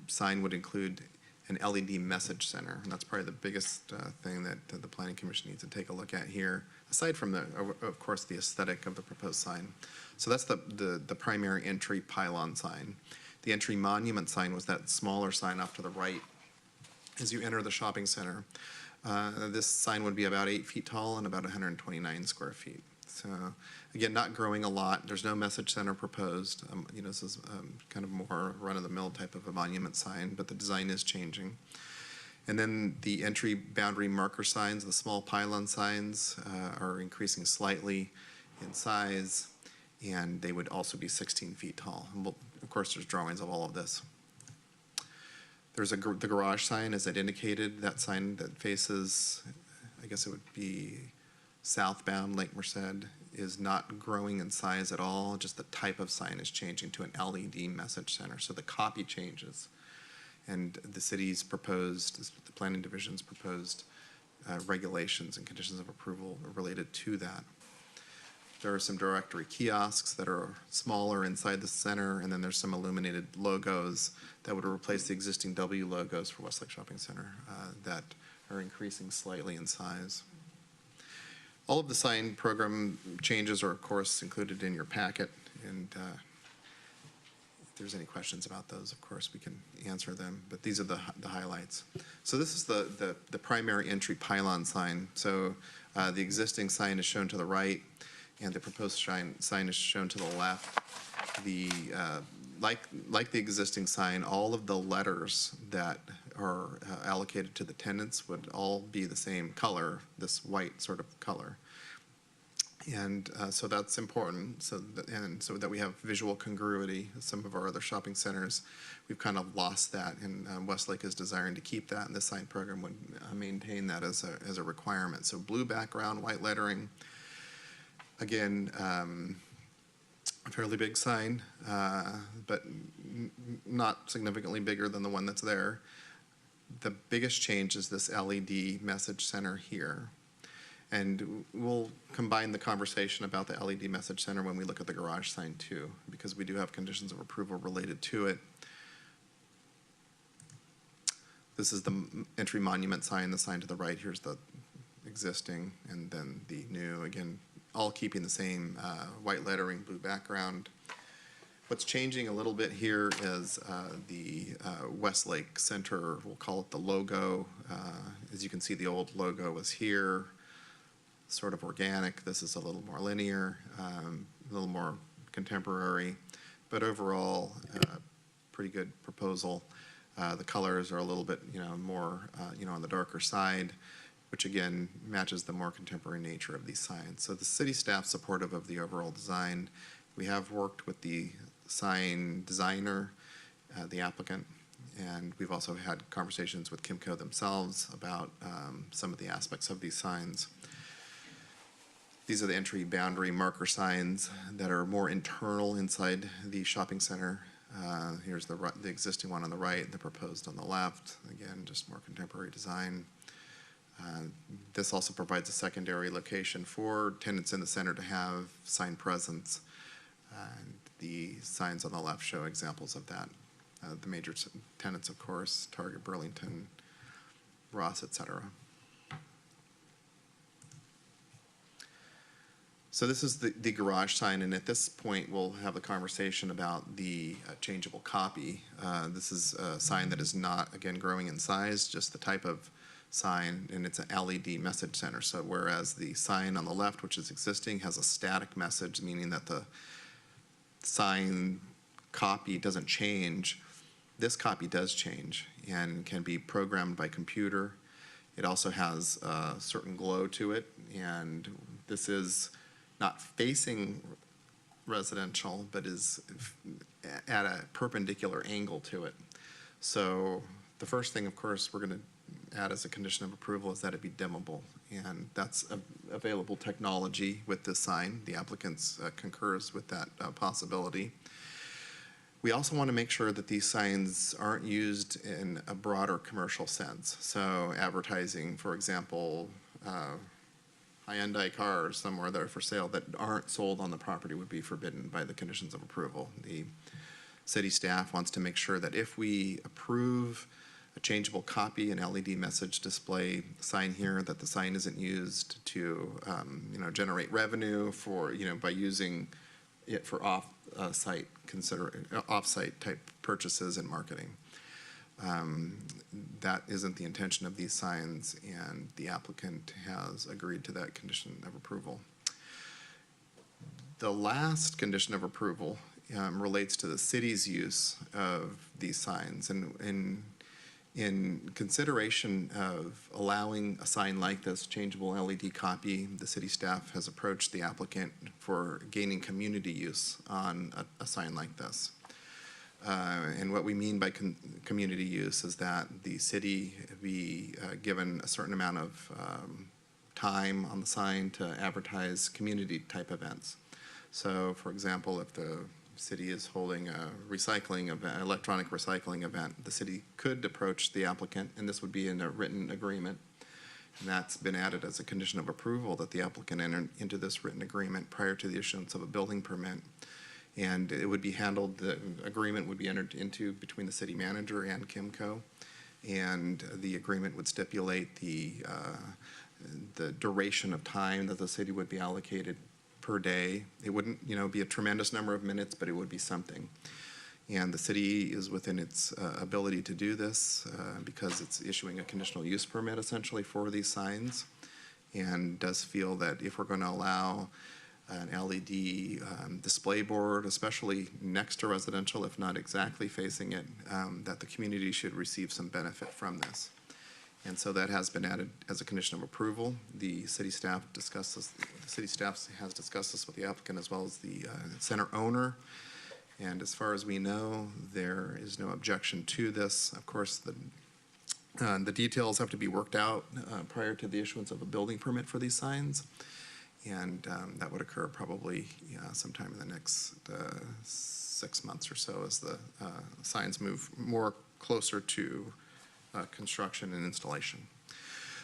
sign would include an LED message center, and that's probably the biggest thing that the Planning Commission needs to take a look at here, aside from of course, the aesthetic of the proposed sign. So that's the primary entry pylon sign. The entry monument sign was that smaller sign off to the right as you enter the shopping center. This sign would be about 8 feet tall and about 129 square feet. So again, not growing a lot. There's no message center proposed. This is kind of more run-of-the-mill type of a monument sign, but the design is changing. And then the entry boundary marker signs, the small pylon signs, are increasing slightly in size, and they would also be 16 feet tall. And of course, there's drawings of all of this. There's the garage sign, as it indicated, that sign that faces, I guess it would be southbound Lake Merced, is not growing in size at all. Just the type of sign is changing to an LED message center. So the copy changes. And the city's proposed, the planning division's proposed regulations and conditions of approval related to that. There are some directory kiosks that are smaller inside the center, and then there's some illuminated logos that would replace the existing W logos for Westlake Shopping Center that are increasing slightly in size. All of the sign program changes are, of course, included in your packet, and if there's any questions about those, of course, we can answer them, but these are the highlights. So this is the primary entry pylon sign. So the existing sign is shown to the right, and the proposed sign is shown to the left. Like the existing sign, all of the letters that are allocated to the tenants would all be the same color, this white sort of color. And so that's important, so that we have visual congruity. Some of our other shopping centers, we've kind of lost that, and Westlake is desiring to keep that, and the sign program would maintain that as a requirement. So blue background, white lettering. Again, a fairly big sign, but not significantly bigger than the one that's there. The biggest change is this LED message center here. And we'll combine the conversation about the LED message center when we look at the garage sign too, because we do have conditions of approval related to it. This is the entry monument sign, the sign to the right. Here's the existing, and then the new, again, all keeping the same white lettering, blue background. What's changing a little bit here is the Westlake Center, we'll call it the logo. As you can see, the old logo was here, sort of organic. This is a little more linear, a little more contemporary, but overall, pretty good proposal. The colors are a little bit, more, on the darker side, which again matches the more contemporary nature of these signs. So the city staff's supportive of the overall design. We have worked with the sign designer, the applicant, and we've also had conversations with Kimco themselves about some of the aspects of these signs. These are the entry boundary marker signs that are more internal inside the shopping center. Here's the existing one on the right, the proposed on the left. Again, just more contemporary design. This also provides a secondary location for tenants in the center to have sign presence. The signs on the left show examples of that. The major tenants, of course, Target, Burlington, Ross, et cetera. So this is the garage sign, and at this point, we'll have a conversation about the changeable copy. This is a sign that is not, again, growing in size, just the type of sign, and it's an LED message center. So whereas the sign on the left, which is existing, has a static message, meaning that the sign copy doesn't change, this copy does change and can be programmed by computer. It also has a certain glow to it, and this is not facing residential, but is at a perpendicular angle to it. So the first thing, of course, we're going to add as a condition of approval is that it be dimmable, and that's available technology with this sign. The applicant concurs with that possibility. We also want to make sure that these signs aren't used in a broader commercial sense. So advertising, for example, Hyundai cars somewhere that are for sale that aren't sold on the property would be forbidden by the conditions of approval. The city staff wants to make sure that if we approve a changeable copy, an LED message display sign here, that the sign isn't used to, generate revenue for, by using it for off-site type purchases and marketing. That isn't the intention of these signs, and the applicant has agreed to that condition of approval. The last condition of approval relates to the city's use of these signs, and in consideration of allowing a sign like this, changeable LED copy, the city staff has approached the applicant for gaining community use on a sign like this. And what we mean by community use is that the city be given a certain amount of time on the sign to advertise community-type events. So, for example, if the city is holding a recycling event, electronic recycling event, the city could approach the applicant, and this would be in a written agreement. And that's been added as a condition of approval, that the applicant enter into this written agreement prior to the issuance of a building permit. And it would be handled, the agreement would be entered into between the city manager and Kimco. And the agreement would stipulate the duration of time that the city would be allocated per day. It wouldn't, be a tremendous number of minutes, but it would be something. And the city is within its ability to do this because it's issuing a conditional use permit essentially for these signs, and does feel that if we're going to allow an LED display board, especially next to residential, if not exactly facing it, that the community should receive some benefit from this. And so that has been added as a condition of approval. The city staff has discussed this with the applicant as well as the center owner. And as far as we know, there is no objection to this. Of course, the details have to be worked out prior to the issuance of a building permit for these signs. And that would occur probably sometime in the next 6 months or so as the signs move more closer to construction and installation.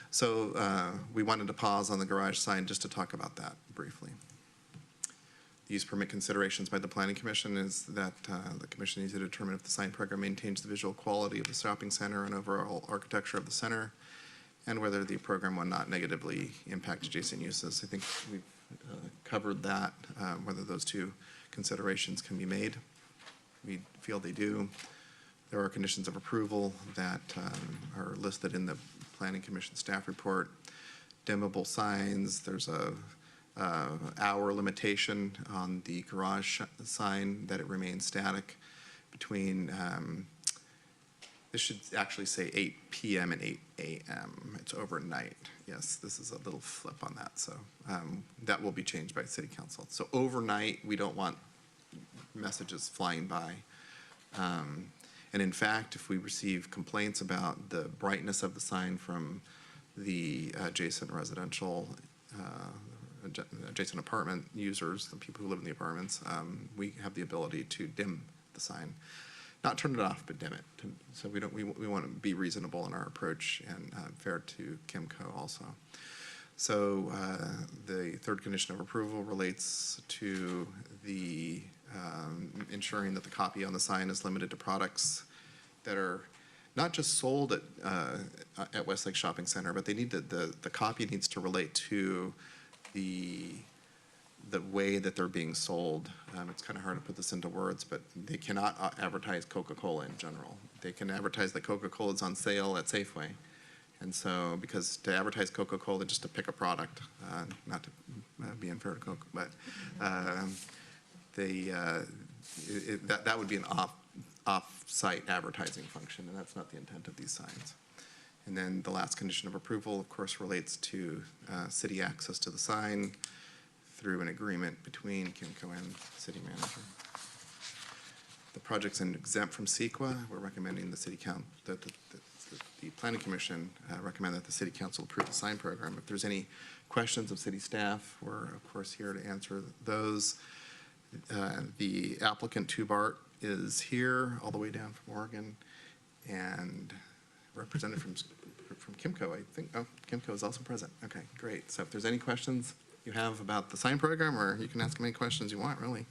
So we wanted to pause on the garage sign just to talk about that briefly. The use permit considerations by the Planning Commission is that the commission needs to determine if the sign program maintains the visual quality of the shopping center and overall architecture of the center, and whether the program will not negatively impact adjacent uses. I think we've covered that, whether those two considerations can be made. We feel they do. There are conditions of approval that are listed in the Planning Commission staff report. Dimmable signs, there's a hour limitation on the garage sign, that it remains static between, this should actually say 8 p.m. and 8 a.m. It's overnight. Yes, this is a little flip on that. So that will be changed by City Council. So overnight, we don't want messages flying by. And in fact, if we receive complaints about the brightness of the sign from the adjacent residential, adjacent apartment users, the people who live in the apartments, we have the ability to dim the sign. not turn it off, but dim it. So we want to be reasonable in our approach and fair to Kimco also. So the third condition of approval relates to the ensuring that the copy on the sign is limited to products that are not just sold at Westlake Shopping Center, but they need the copy needs to relate to the way that they're being sold. It's kind of hard to put this into words, but they cannot advertise Coca-Cola in general. They can advertise that Coca-Cola is on sale at Safeway. And so, because to advertise Coca-Cola just to pick a product, not to be unfair to Coke, but that would be an off-site advertising function, and that's not the intent of these signs. And then the last condition of approval, of course, relates to city access to the sign through an agreement between Kimco and city manager. The project's exempt from CEQA. We're recommending the city council, that the planning commission recommend that the city council approve the sign program. If there's any questions of city staff, we're of course here to answer those. The applicant, Tubart, is here all the way down from Oregon, and represented from Kimco, I think. Oh, Kimco is also present. Okay, great. So if there's any questions you have about the sign program, or you can ask them any questions you want, really.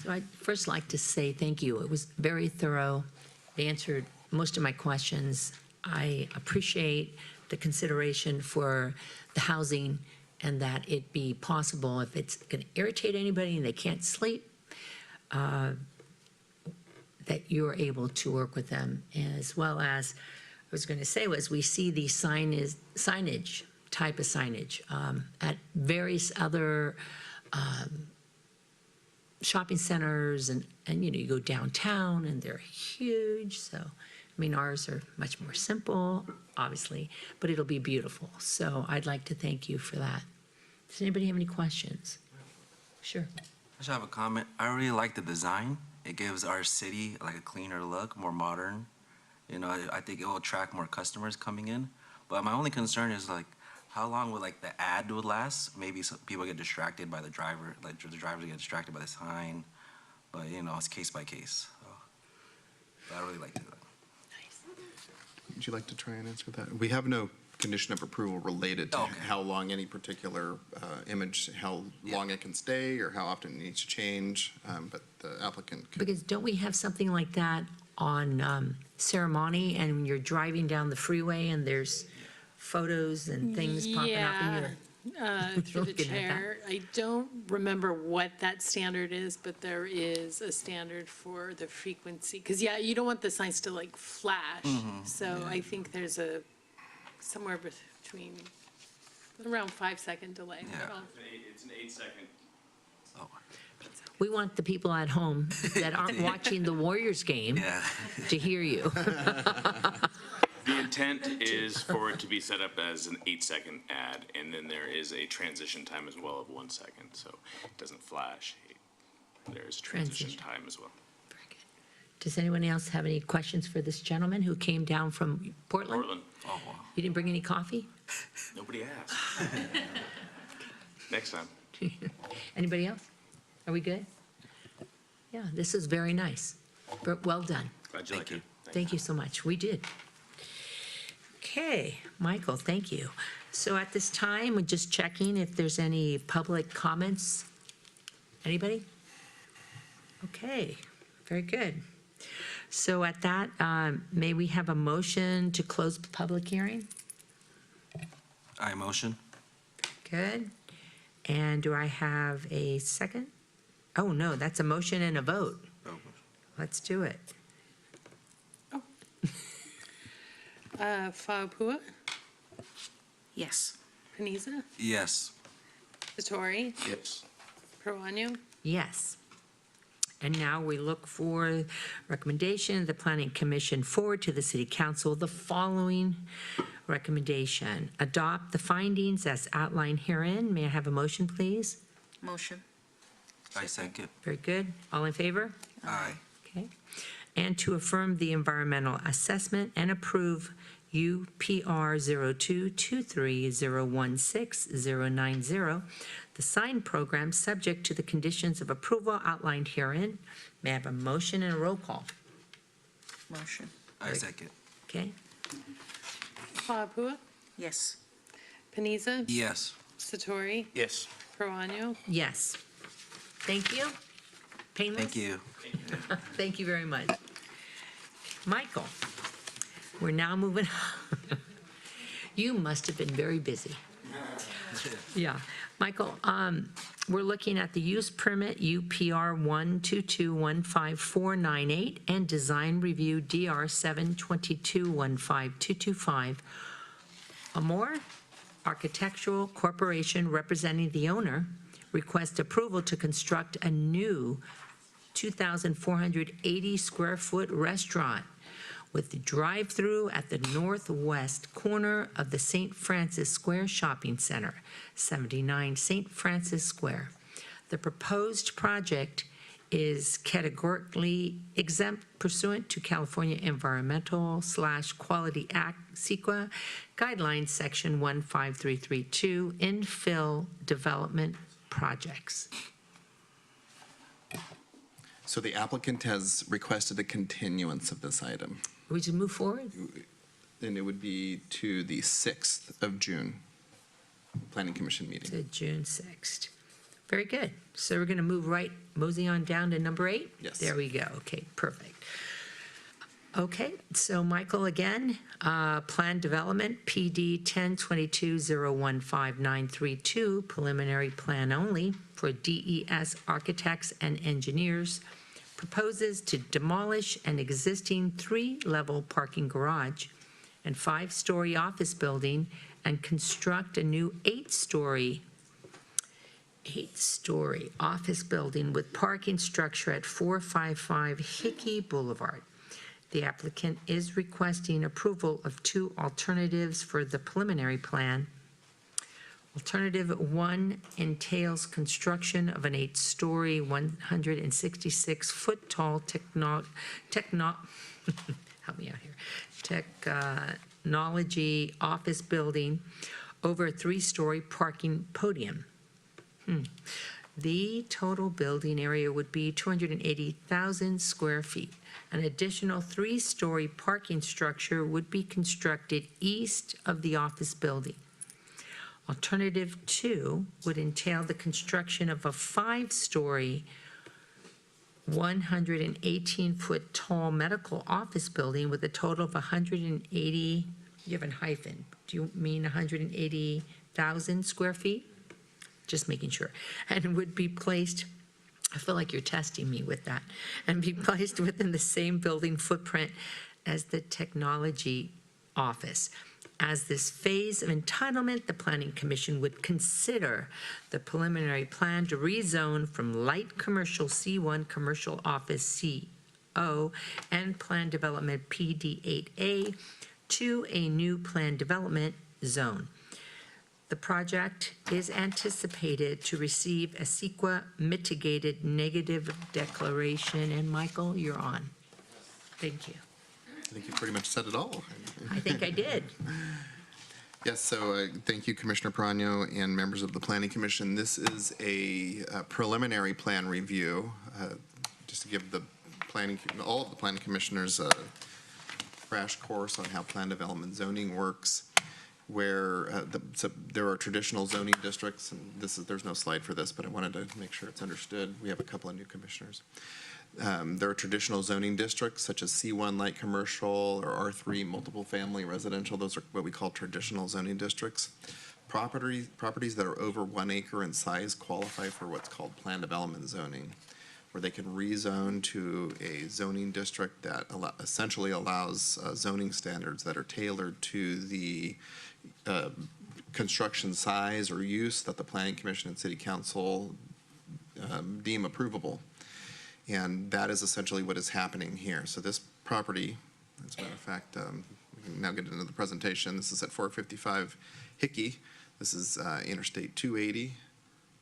So I'd first like to say thank you. It was very thorough. They answered most of my questions. I appreciate the consideration for the housing and that it be possible, if it's going to irritate anybody and they can't sleep, that you're able to work with them, as well as, I was going to say, was we see the signage, type of signage at various other shopping centers, and you go downtown and they're huge. So, I mean, ours are much more simple, obviously, but it'll be beautiful. So I'd like to thank you for that. Does anybody have any questions? Sure. I just have a comment. I really like the design. It gives our city like a cleaner look, more modern. I think it will attract more customers coming in. But my only concern is like, how long would like the ad would last? Maybe some people get distracted by the driver, like the drivers get distracted by the sign. But it's case by case. So I really like that. Would you like to try and answer that? We have no condition of approval related to how long any particular image, how long it can stay, or how often it needs to change, but the applicant can. Because don't we have something like that on Ceremony, and when you're driving down the freeway and there's photos and things popping up in your... Through the Looking at that. chair, I don't remember what that standard is, but there is a standard for the frequency. Because, you don't want the signs to like flash. So I think there's somewhere between around 5-second delay. Yeah. It's an 8-second. Oh, We want the people at home that aren't watching the Warriors game yeah. to hear you. The intent is for it to be set up as an 8-second ad, and then there is a transition time as well of 1 second, so it doesn't flash. There's transition time as well. Very good. Does anyone else have any questions for this gentleman who came down from Portland? Portland, Oh, wow. You didn't bring any coffee? nobody asked. Next time. Anybody else? Are we good? Yeah, this is very nice. Well done. Glad you like it. Thank you so much. We did. Okay, Michael, thank you. So at this time, we're just checking if there's any public comments. Anybody? Okay, very good. So at that, may we have a motion to close the public hearing? I motion. Good. And do I have a second? Oh, no, that's a motion and a vote. Oh. Let's do it. Fa'apua, Yes. Paniza, Yes. Satori, Yes. Peruano. Yes. And now we look for recommendation of the Planning Commission forward to the City Council the following recommendation. Adopt the findings as outlined herein. May I have a motion, please? Motion. I second. Very good. All in favor? Aye. Okay. And to affirm the environmental assessment and approve UPR 0223016090, the sign program subject to the conditions of approval outlined herein. May I have a motion and a roll call? Motion. I second. Okay? Palapua, Yes. Paniza, Yes. Satori, Yes. Carano. Yes. Thank you. Painless? Thank you. Thank you very much. Michael, we're now moving. You must have been very busy. Yeah. Michael, we're looking at the use permit UPR 1221548 and design review DR 722-15225. Amore Architectural Corporation representing the owner requests approval to construct a new 2,480 square foot restaurant with the drive-through at the northwest corner of the St. Francis Square Shopping Center, 79 St. Francis Square. The proposed project is categorically exempt pursuant to California Environmental/Quality Act, CEQA, Guidelines, Section 15332, infill development projects. So the applicant has requested a continuance of this item, We just move forward? and it would be to the 6th of June, Planning Commission meeting. To June 6th. Very good. So we're going to mosey on down to number 8? Yes. There we go. Okay, perfect. Okay, so Michael, again, plan development, PD 1022015932, preliminary plan only for DES Architects and Engineers, proposes to demolish an existing 3-level parking garage and 5-story office building and construct a new 8-story office building with parking structure at 455 Hickey Boulevard. The applicant is requesting approval of 2 alternatives for the preliminary plan. Alternative 1 entails construction of an 8-story, 166-foot tall help me out here, technology office building over a 3-story parking podium. The total building area would be 280,000 square feet. An additional 3-story parking structure would be constructed east of the office building. Alternative 2 would entail the construction of a 5-story, 118-foot tall medical office building with a total of 180, you have a hyphen, do you mean 180,000 square feet? Just making sure, and would be placed, I feel like you're testing me with that, and be placed within the same building footprint as the technology office. As this phase of entitlement, the Planning Commission would consider the preliminary plan to rezone from light commercial C1 commercial office CO and plan development PD8A to a new plan development zone. The project is anticipated to receive a CEQA mitigated negative declaration. And Michael, you're on. Thank you. I think you pretty much said it all. I think I did. Yes, so thank you, Commissioner Perano and members of the Planning Commission. This is a preliminary plan review, just to give all of the planning commissioners a crash course on how plan development zoning works, where so there are traditional zoning districts, and there's no slide for this, but I wanted to make sure it's understood. We have a couple of new commissioners. There are traditional zoning districts such as C1 light commercial or R3 multiple family residential. Those are what we call traditional zoning districts. Properties that are over 1 acre in size qualify for what's called plan development zoning, where they can rezone to a zoning district that essentially allows zoning standards that are tailored to the construction size or use that the Planning Commission and City Council deem approvable. And that is essentially what is happening here. So this property, as a matter of fact, we can now get into the presentation. This is at 455 Hickey. This is Interstate 280.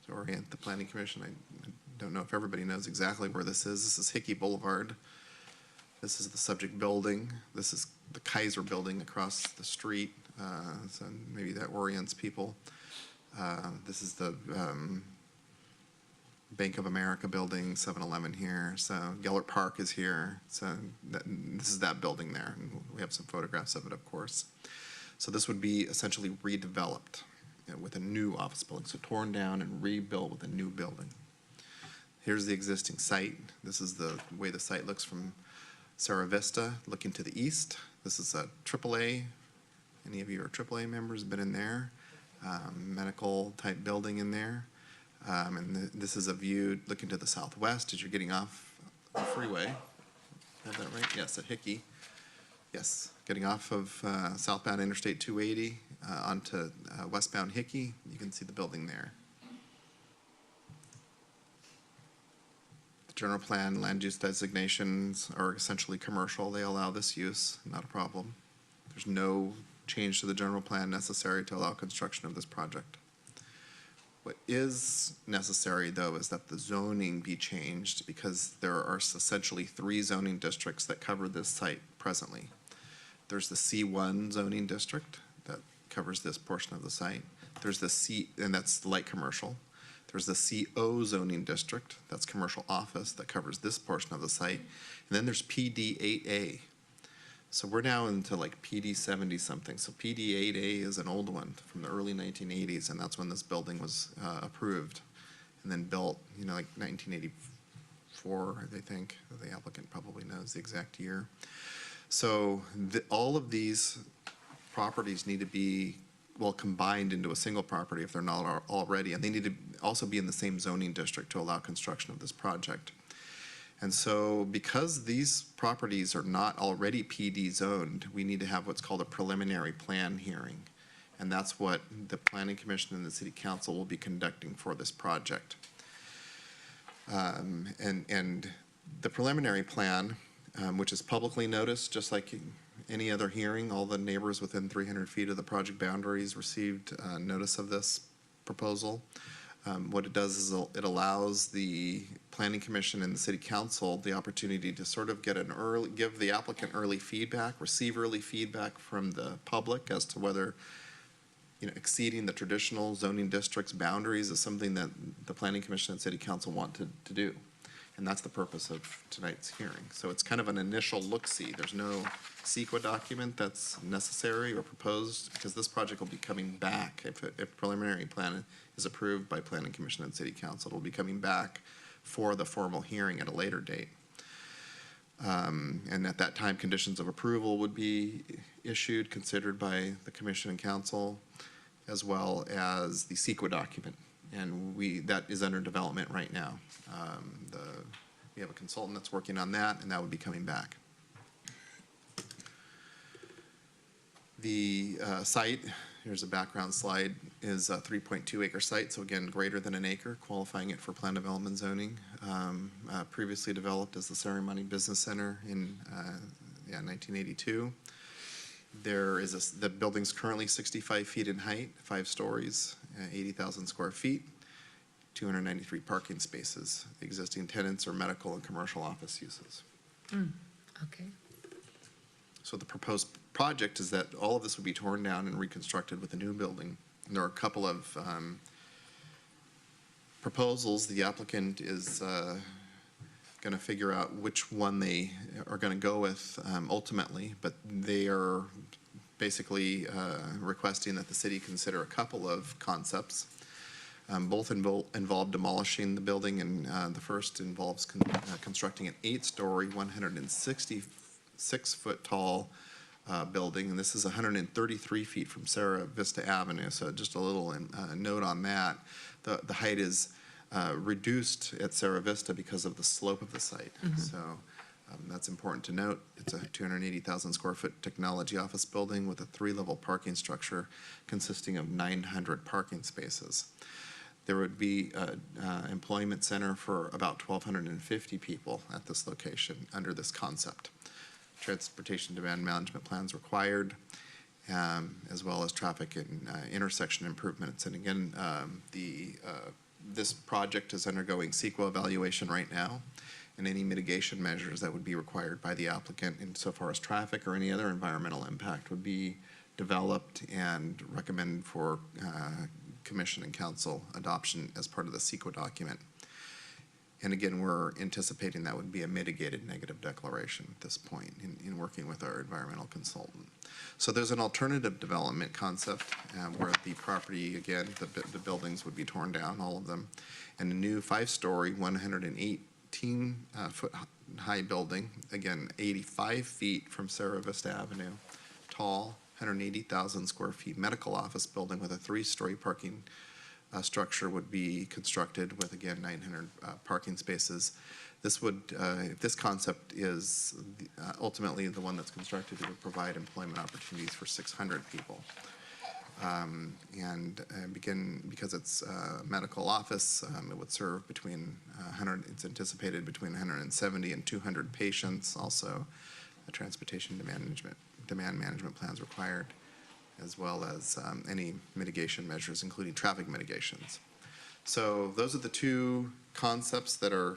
To orient the Planning Commission, I don't know if everybody knows exactly where this is. This is Hickey Boulevard. This is the subject building. This is the Kaiser building across the street. So maybe that orients people. This is the Bank of America building, 7-Eleven here, so Gellert Park is here, so this is that building there, and we have some photographs of it, of course. So this would be essentially redeveloped with a new office building, so torn down and rebuilt with a new building. Here's the existing site. This is the way the site looks from Sarah Vista, looking to the east. This is a AAA. Any of you are AAA members, been in there? Medical type building in there. And this is a view looking to the southwest as you're getting off the freeway. Have that right? Yes, at Hickey. Yes, getting off of southbound Interstate 280 onto westbound Hickey. You can see the building there. The general plan land use designations are essentially commercial. They allow this use, not a problem. There's no change to the general plan necessary to allow construction of this project. What is necessary, though, is that the zoning be changed because there are essentially 3 zoning districts that cover this site presently. There's the C1 zoning district that covers this portion of the site. There's the C, and that's light commercial. There's the CO zoning district, that's commercial office, that covers this portion of the site. And then there's PD 8A. So we're now into like PD 70 something. So PD 8A is an old one from the early 1980s, and that's when this building was approved and then built, you know, like 1984, I think. The applicant probably knows the exact year. So all of these properties need to be, well, combined into a single property if they're not already, and they need to also be in the same zoning district to allow construction of this project. And so because these properties are not already PD zoned, we need to have what's called a preliminary plan hearing. And that's what the Planning Commission and the City Council will be conducting for this project. And the preliminary plan, which is publicly noticed, just like any other hearing, all the neighbors within 300 feet of the project boundaries received notice of this proposal. What it does is it allows the Planning Commission and the City Council the opportunity to sort of get give the applicant early feedback, receive early feedback from the public as to whether, you know, exceeding the traditional zoning district's boundaries is something that the Planning Commission and City Council want to do. And that's the purpose of tonight's hearing. So it's kind of an initial look-see. There's no CEQA document that's necessary or proposed because this project will be coming back. If preliminary plan is approved by Planning Commission and City Council, it will be coming back for the formal hearing at a later date. And at that time, conditions of approval would be issued, considered by the Commission and Council, as well as the CEQA document. And that is under development right now. We have a consultant that's working on that, and that would be coming back. The site, here's a background slide, is a 3.2 acre site, so again, greater than an acre, qualifying it for plan development zoning. Previously developed as the Ceremony Business Center in 1982. The building's currently 65 feet in height, 5 stories, 80,000 square feet, 293 parking spaces. The existing tenants are medical and commercial office uses. Okay. So the proposed project is that all of this would be torn down and reconstructed with a new building. And there are a couple of proposals. The applicant is going to figure out which one they are going to go with ultimately, but they are basically requesting that the city consider a couple of concepts. Both involve demolishing the building, and the first involves constructing an 8-story, 166-foot tall building, and this is 133 feet from Sarah Vista Avenue. So just a little note on that. The height is reduced at Sarah Vista because of the slope of the site. So that's important to note. It's a 280,000 square foot technology office building with a 3-level parking structure consisting of 900 parking spaces. There would be an employment center for about 1,250 people at this location under this concept. Transportation demand management plans required, as well as traffic and intersection improvements. And again, this project is undergoing CEQA evaluation right now, and any mitigation measures that would be required by the applicant insofar as traffic or any other environmental impact would be developed and recommended for Commission and Council adoption as part of the CEQA document. And again, we're anticipating that would be a mitigated negative declaration at this point in working with our environmental consultant. So there's an alternative development concept where the property, again, the buildings would be torn down, all of them, and a new 5-story, 118-foot high building, again, 85 feet from Sarah Vista Avenue, tall, 180,000 square feet medical office building with a 3-story parking structure would be constructed with, again, 900 parking spaces. This would, if this concept is ultimately the one that's constructed, it would provide employment opportunities for 600 people. Because it's a medical office, it would serve between it's anticipated between 170 and 200 patients. Also, transportation demand management plans required, as well as any mitigation measures, including traffic mitigations. So those are the two concepts that are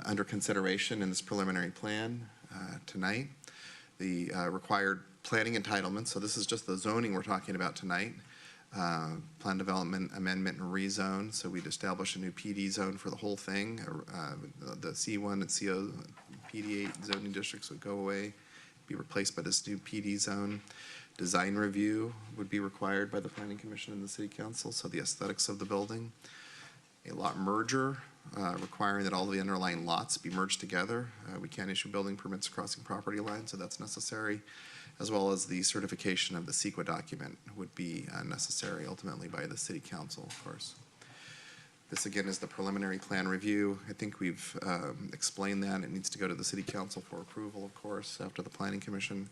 under consideration in this preliminary plan tonight. The required planning entitlements, so this is just the zoning we're talking about tonight. Plan development amendment and rezone, so we'd establish a new PD zone for the whole thing. The C1 and CO PD8 zoning districts would go away, be replaced by this new PD zone. Design review would be required by the Planning Commission and the City Council, so the aesthetics of the building. A lot merger, requiring that all the underlying lots be merged together. We can't issue building permits crossing property lines, so that's necessary, as well as the certification of the CEQA document would be necessary ultimately by the City Council, of course. This, again, is the preliminary plan review. I think we've explained that. It needs to go to the City Council for approval, of course, after the Planning Commission.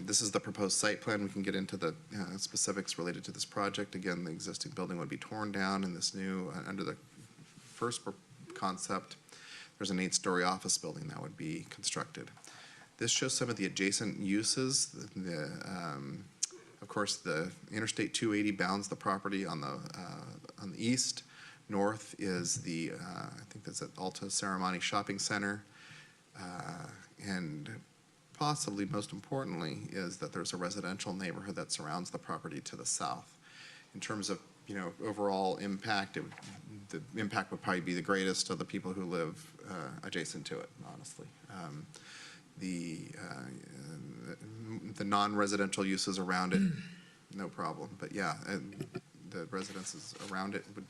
This is the proposed site plan. We can get into the specifics related to this project. Again, the existing building would be torn down, and this new, under the first concept, there's an 8-story office building that would be constructed. This shows some of the adjacent uses. Of course, the Interstate 280 bounds the property on the east. North is the, I think that's at Alta Ceremony Shopping Center. And possibly most importantly is that there's a residential neighborhood that surrounds the property to the south. In terms of, overall impact, the impact would probably be the greatest of the people who live adjacent to it, honestly. The non-residential uses around it, no problem. But yeah, the residences around it would,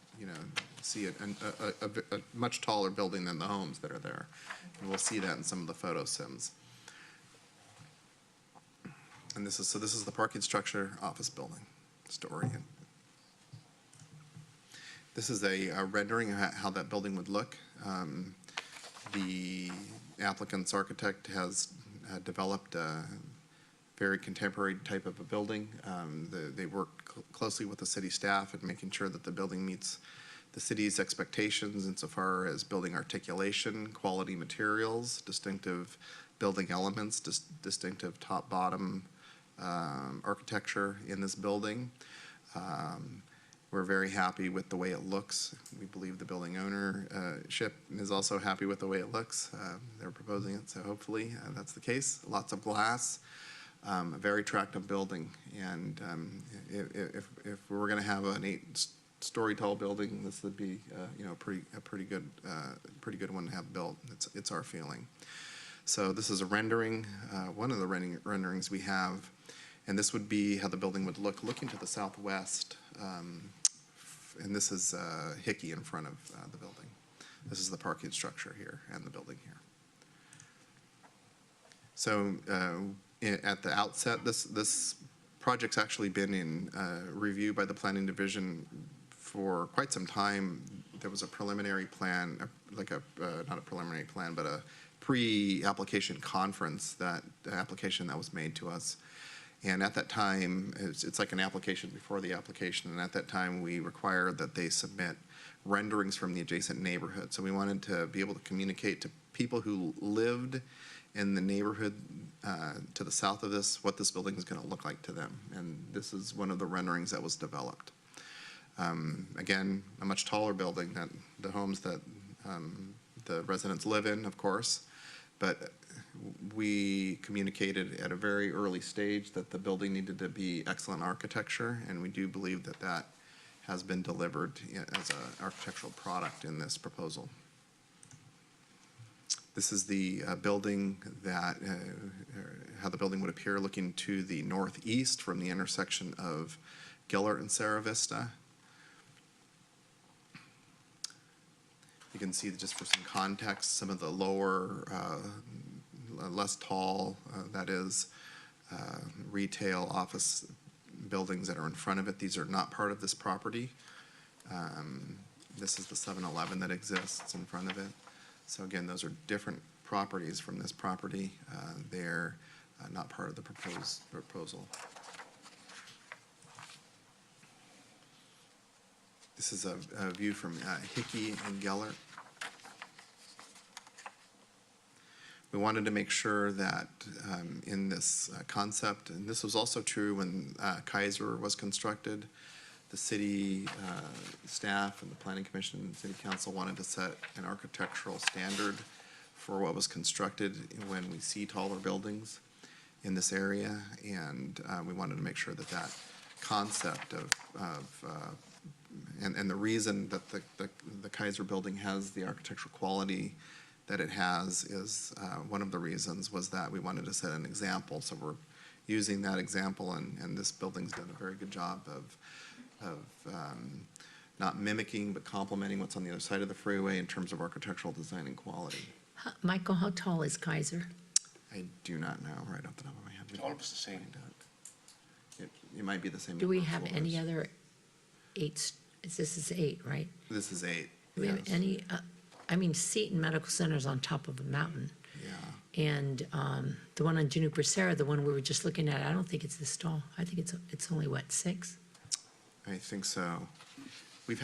see a much taller building than the homes that are there. And we'll see that in some of the photo sims. And this is the parking structure office building story. This is a rendering of how that building would look. The applicant's architect has developed a very contemporary type of a building. They work closely with the city staff in making sure that the building meets the city's expectations insofar as building articulation, quality materials, distinctive building elements, distinctive top-bottom architecture in this building. We're very happy with the way it looks. We believe the building ownership is also happy with the way it looks. They're proposing it, so hopefully that's the case. Lots of glass, a very attractive building, and if we were going to have an 8-story tall building, this would be a pretty good one to have built. It's our feeling. So this is a rendering, one of the renderings we have, and this would be how the building would look looking to the southwest. And this is Hickey in front of the building. This is the parking structure here and the building here. So at the outset, this project's actually been in review by the Planning Division for quite some time. There was a preliminary plan, not a preliminary plan, but a pre-application conference, the application that was made to us. And at that time, it's like an application before the application, and at that time we required that they submit renderings from the adjacent neighborhood. So we wanted to be able to communicate to people who lived in the neighborhood to the south of this, what this building is going to look like to them. And this is one of the renderings that was developed. Again, a much taller building than the homes that the residents live in, of course, but we communicated at a very early stage that the building needed to be excellent architecture, and we do believe that that has been delivered as an architectural product in this proposal. This is the building that, how the building would appear looking to the northeast from the intersection of Gillert and Sarah Vista. You can see, just for some context, some of the lower, less tall, that is, retail office buildings that are in front of it. These are not part of this property. This is the 7-Eleven that exists in front of it. So again, those are different properties from this property. They're not part of the proposal. This is a view from Hickey and Gellert. We wanted to make sure that in this concept, and this was also true when Kaiser was constructed, the city staff and the Planning Commission and City Council wanted to set an architectural standard for what was constructed when we see taller buildings in this area, and we wanted to make sure that that concept and the reason that the Kaiser building has the architectural quality that it has is one of the reasons was that we wanted to set an example. So we're using that example, and this building's done a very good job of not mimicking but complementing what's on the other side of the freeway in terms of architectural design and quality. Michael, how tall is Kaiser? I do not know right off the top of my head. All of us the same. It might be the same. Do we number of have any floors. other this is 8, right? This is 8. Do we have yes. any, I mean, Seton Medical Center's on top of a mountain. Yeah. And the one on Juniper Serra, the one we were just looking at, I don't think it's this tall. I think it's only, what, 6? I think so. We've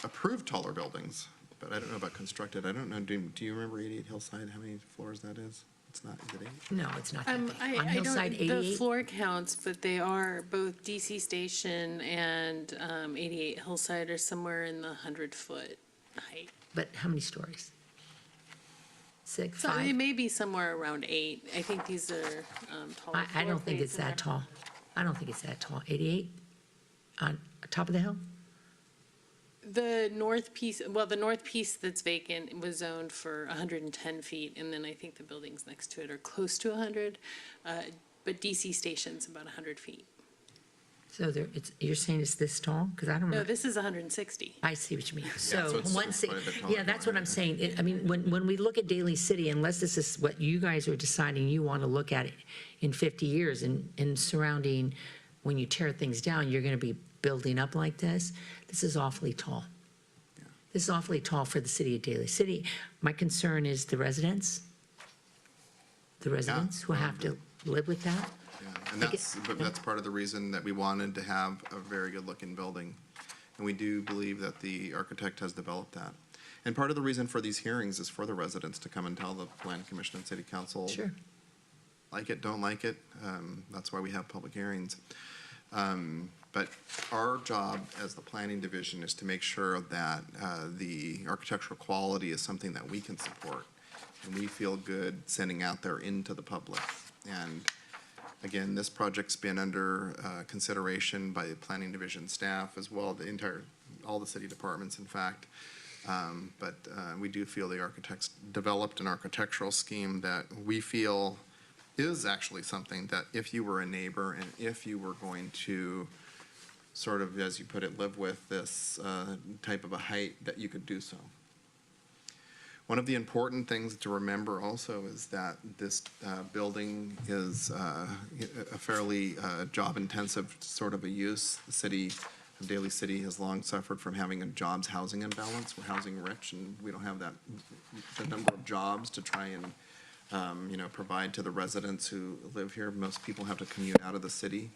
approved taller buildings, but I don't know about constructed. I don't know, do you remember 88 Hillside, how many floors that is? It's not, is it 8? No, it's not that big. On I Hillside, don't, the 88? floor counts, but they are, both DC Station and 88 Hillside are somewhere in the 100-foot height. But how many stories? 6, So 5? it may be somewhere around 8. I think these are taller I floor don't think plates it's and that they're- tall. I don't think it's that tall. 88 on top of the hill? The north piece, well, the north piece that's vacant was zoned for 110 feet, and then I think the buildings next to it are close to 100. But DC Station's about 100 feet. So you're saying it's this tall? Because I don't No, know. this is 160. I see what you mean. so So it's one, quite a bit taller yeah, that's what than I'm saying. I mean, when we look at Daly City, unless this is what you guys are deciding you want to look at it in 50 years and surrounding, when you tear things down, you're going to be building up like this, this is awfully tall. This is awfully tall for the city of Daly City. My concern is the residents who have to live with that. Yeah, and that's part of the reason that we wanted to have a very good-looking building. And we do believe that the architect has developed that. And part of the reason for these hearings is for the residents to come and tell the Planning Commission and City Council. Sure. Like it, don't like it. That's why we have public hearings. But our job as the planning division is to make sure that the architectural quality is something that we can support. And we feel good sending out there into the public. And again, this project's been under consideration by the planning division staff as well, all the city departments, in fact. But we do feel the architects developed an architectural scheme that we feel is actually something that if you were a neighbor and if you were going to sort of, as you put it, live with this type of a height, that you could do so. One of the important things to remember also is that this building is a fairly job-intensive sort of a use. The city of Daly City has long suffered from having a jobs housing imbalance. We're housing rich, and we don't have the number of jobs to try and provide to the residents who live here. Most people have to commute out of the city.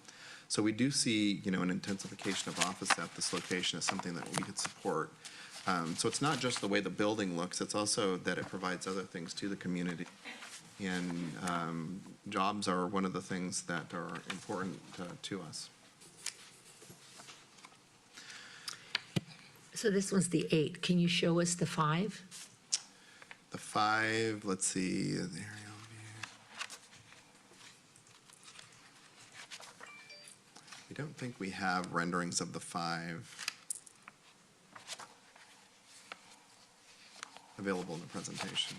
So we do see, an intensification of office at this location as something that we could support. So it's not just the way the building looks, it's also that it provides other things to the community. And jobs are one of the things that are important to us. So this one's the 8. Can you show us the 5? The 5, let's see, the aerial view. We'd don't think we have renderings of the 5 available in the presentation.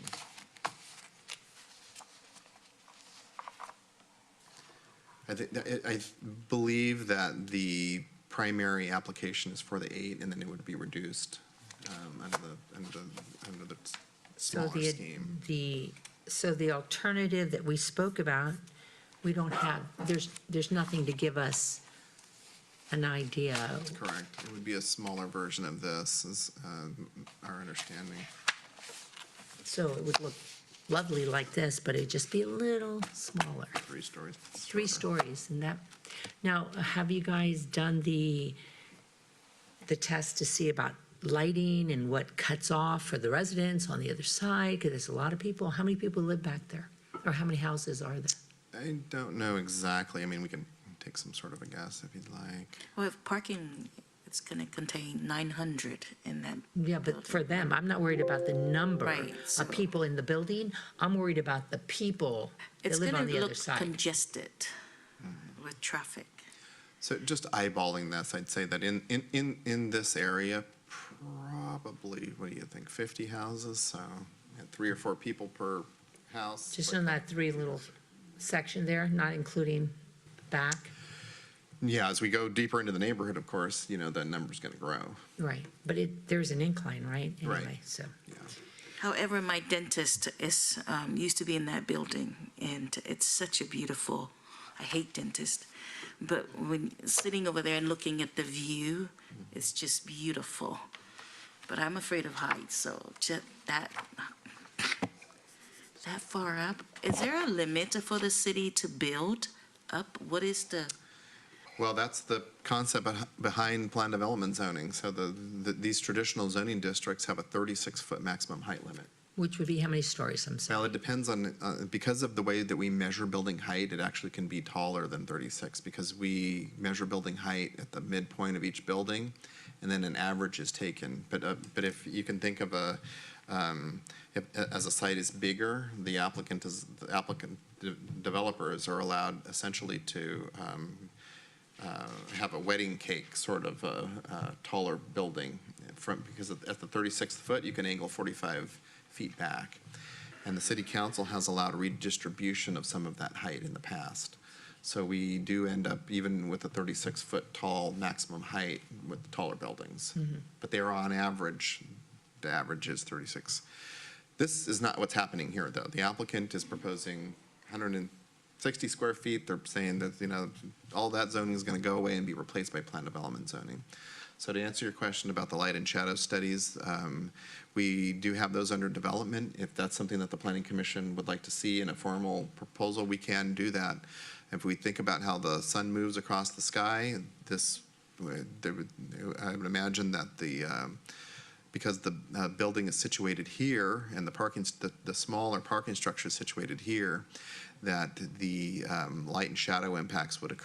I believe that the primary application is for the 8, and then it would be reduced under the So smaller scheme. so the alternative that we spoke about, we don't have, there's nothing to give us an idea. Correct. It would be a smaller version of this, is our understanding. So it would look lovely like this, but it'd just be a little smaller. 3 stories. 3 stories, and that, now, have you guys done the test to see about lighting and what cuts off for the residents on the other side? Because there's a lot of people. How many people live back there? Or how many houses are there? I don't know exactly. I mean, we can take some sort of a guess if you'd like. Well, if parking, it's going to contain 900 in that. Yeah, but for them, I'm not worried about the number Right, so- of people in the building. I'm worried about the people that It's live going on to the other look side. congested with traffic. So just eyeballing this, I'd say that in this area, probably, what do you think, 50 houses? So 3 or 4 people per house. Just in that 3 little section there, not including the back. Yeah, as we go deeper into the neighborhood, of course, the number's going to grow. Right, but there's an incline, right? Right. Anyway, so. Yeah. However, my dentist is, used to be in that building, and it's such a beautiful, I hate dentists, but when sitting over there and looking at the view, it's just beautiful. But I'm afraid of heights, so just that far up. Is there a limit for the city to build up? What is the? Well, that's the concept behind plan development zoning. So these traditional zoning districts have a 36-foot maximum height limit. Which would be how many stories, I'm sorry? Well, it depends on, because of the way that we measure building height, it actually can be taller than 36 because we measure building height at the midpoint of each building, and then an average is taken. But if you can think of as a site is bigger, the applicant developers are allowed essentially to have a wedding cake sort of taller building because at the 36th foot, you can angle 45 feet back. And the city council has allowed redistribution of some of that height in the past. So we do end up, even with a 36-foot tall maximum height, with taller buildings. But they're on average, the average is 36. This is not what's happening here, though. The applicant is proposing 160 square feet. They're saying that, all that zoning is going to go away and be replaced by plan development zoning. So to answer your question about the light and shadow studies, we do have those under development. If that's something that the Planning Commission would like to see in a formal proposal, we can do that. If we think about how the sun moves across the sky, I would imagine that because the building is situated here and the smaller parking structure is situated here, that the light and shadow impacts would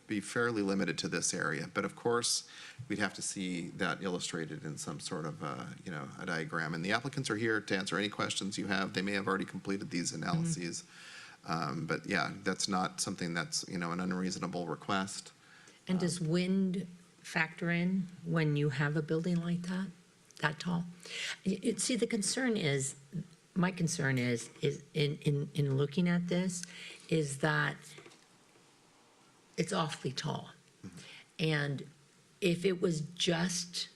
be fairly limited to this area. But of course, we'd have to see that illustrated in some sort of a diagram. And the applicants are here to answer any questions you have. They may have already completed these analyses. But yeah, that's not something that's an unreasonable request. And does wind factor in when you have a building like that tall? See, the concern is, my concern is in looking at this, is that it's awfully tall. And if it was just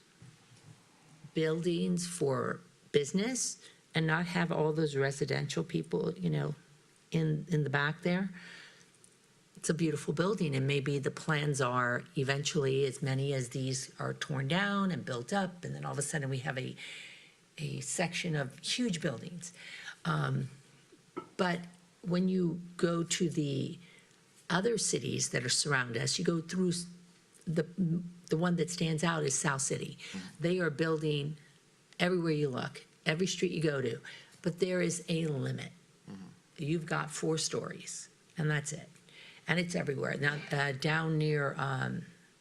buildings for business and not have all those residential people, in the back there, it's a beautiful building, and maybe the plans are eventually as many as these are torn down and built up, and then all of a sudden we have a section of huge buildings. But when you go to the other cities that are surround us, you go through the one that stands out is South City. They are building everywhere you look, every street you go to, but there is a limit. You've got 4 stories, and that's it. And it's everywhere. Now, down near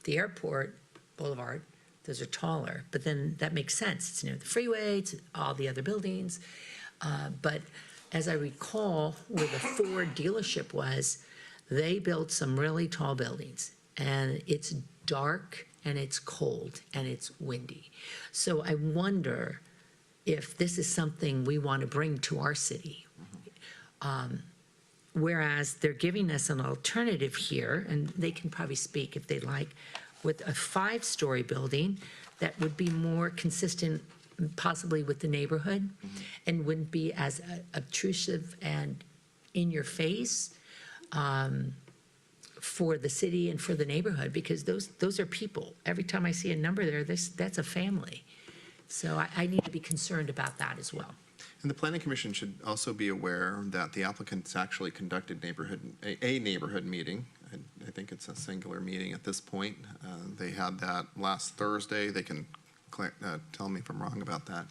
the airport boulevard, those are taller, but then that makes sense. It's near the freeway, it's all the other buildings. But as I recall, where the Ford dealership was, they built some really tall buildings. and it's dark and it's cold and it's windy. So I wonder if this is something we want to bring to our city. Whereas they're giving us an alternative here, and they can probably speak if they like, with a 5-story building that would be more consistent possibly with the neighborhood and wouldn't be as obtrusive and in your face for the city and for the neighborhood, because those are people. Every time I see a number there, that's a family. So I need to be concerned about that as well. And the Planning Commission should also be aware that the applicants actually conducted a neighborhood meeting. I think it's a singular meeting at this point. They had that last Thursday. They can tell me if I'm wrong about that.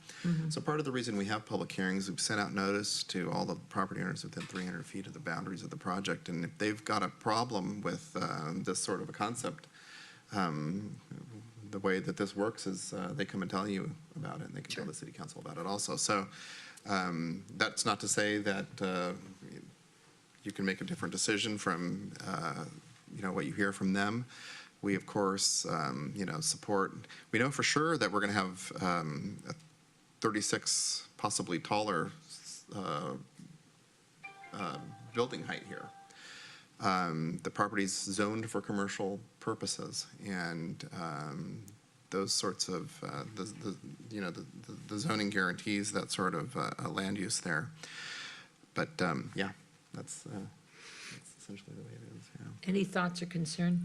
So part of the reason we have public hearings, we've sent out notice to all the property owners within 300 feet of the boundaries of the project. And if they've got a problem with this sort of a concept, the way that this works is they come and tell you about it, and they can tell the city council about it also. So that's not to say that you can make a different decision from what you hear from them. We, of course, support. We know for sure that we're going to have a 36, possibly taller building height here. The property's zoned for commercial purposes, and those sorts of the zoning guarantees that sort of land use there. But yeah, that's essentially the way it is. Yeah. Any thoughts or concern?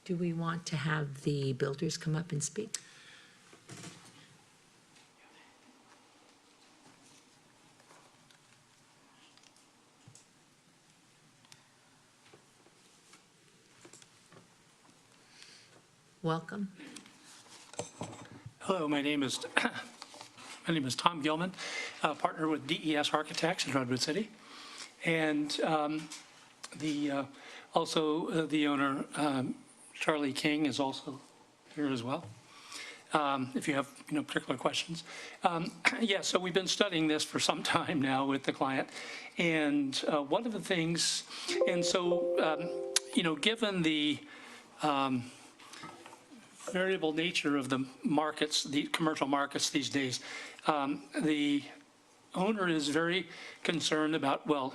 Do we want to have the builders come up and speak? Welcome. Hello, my name is Tom Gilman, partner with DES Architects in Redwood City, and also the owner Charlie King is also here as well. If you have particular questions, yeah. So we've been studying this for some time now with the client, and one of the things, and so given the variable nature of the markets, the commercial markets these days, the owner is very concerned about, want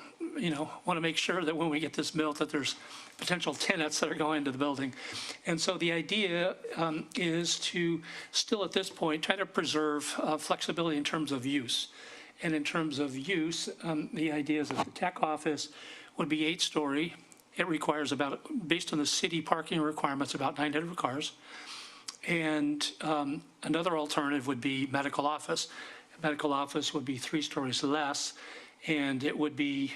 to make sure that when we get this built that there's potential tenants that are going into the building. And so the idea is to still at this point try to preserve flexibility in terms of use. And in terms of use, the idea is that the tech office would be 8-story. It requires based on the city parking requirements, about 900 cars. And another alternative would be medical office. Medical office would be 3 stories less, and it would be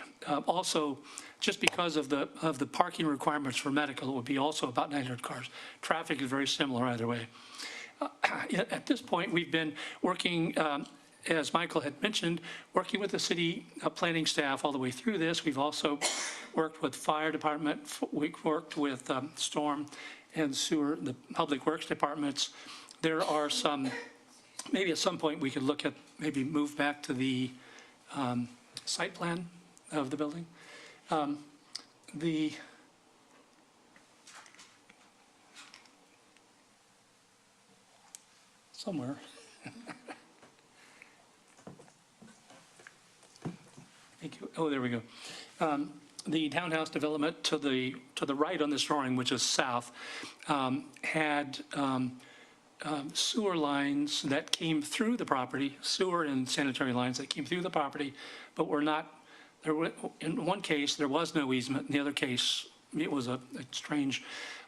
also, just because of the parking requirements for medical, it would be also about 900 cars. Traffic is very similar either way. At this point, we've been working, as Michael had mentioned, working with the city planning staff all the way through this. We've also worked with fire department. We've worked with storm and sewer, the public works departments. There are some, maybe at some point we could look at, maybe move back to the site plan of the building. Somewhere. Thank you. Oh, there we go. The townhouse development to the right on this drawing, which is south, had sewer lines that came through the property, sewer and sanitary lines that came through the property, but were not. In one case, there was no easement. In the other case, it was a strange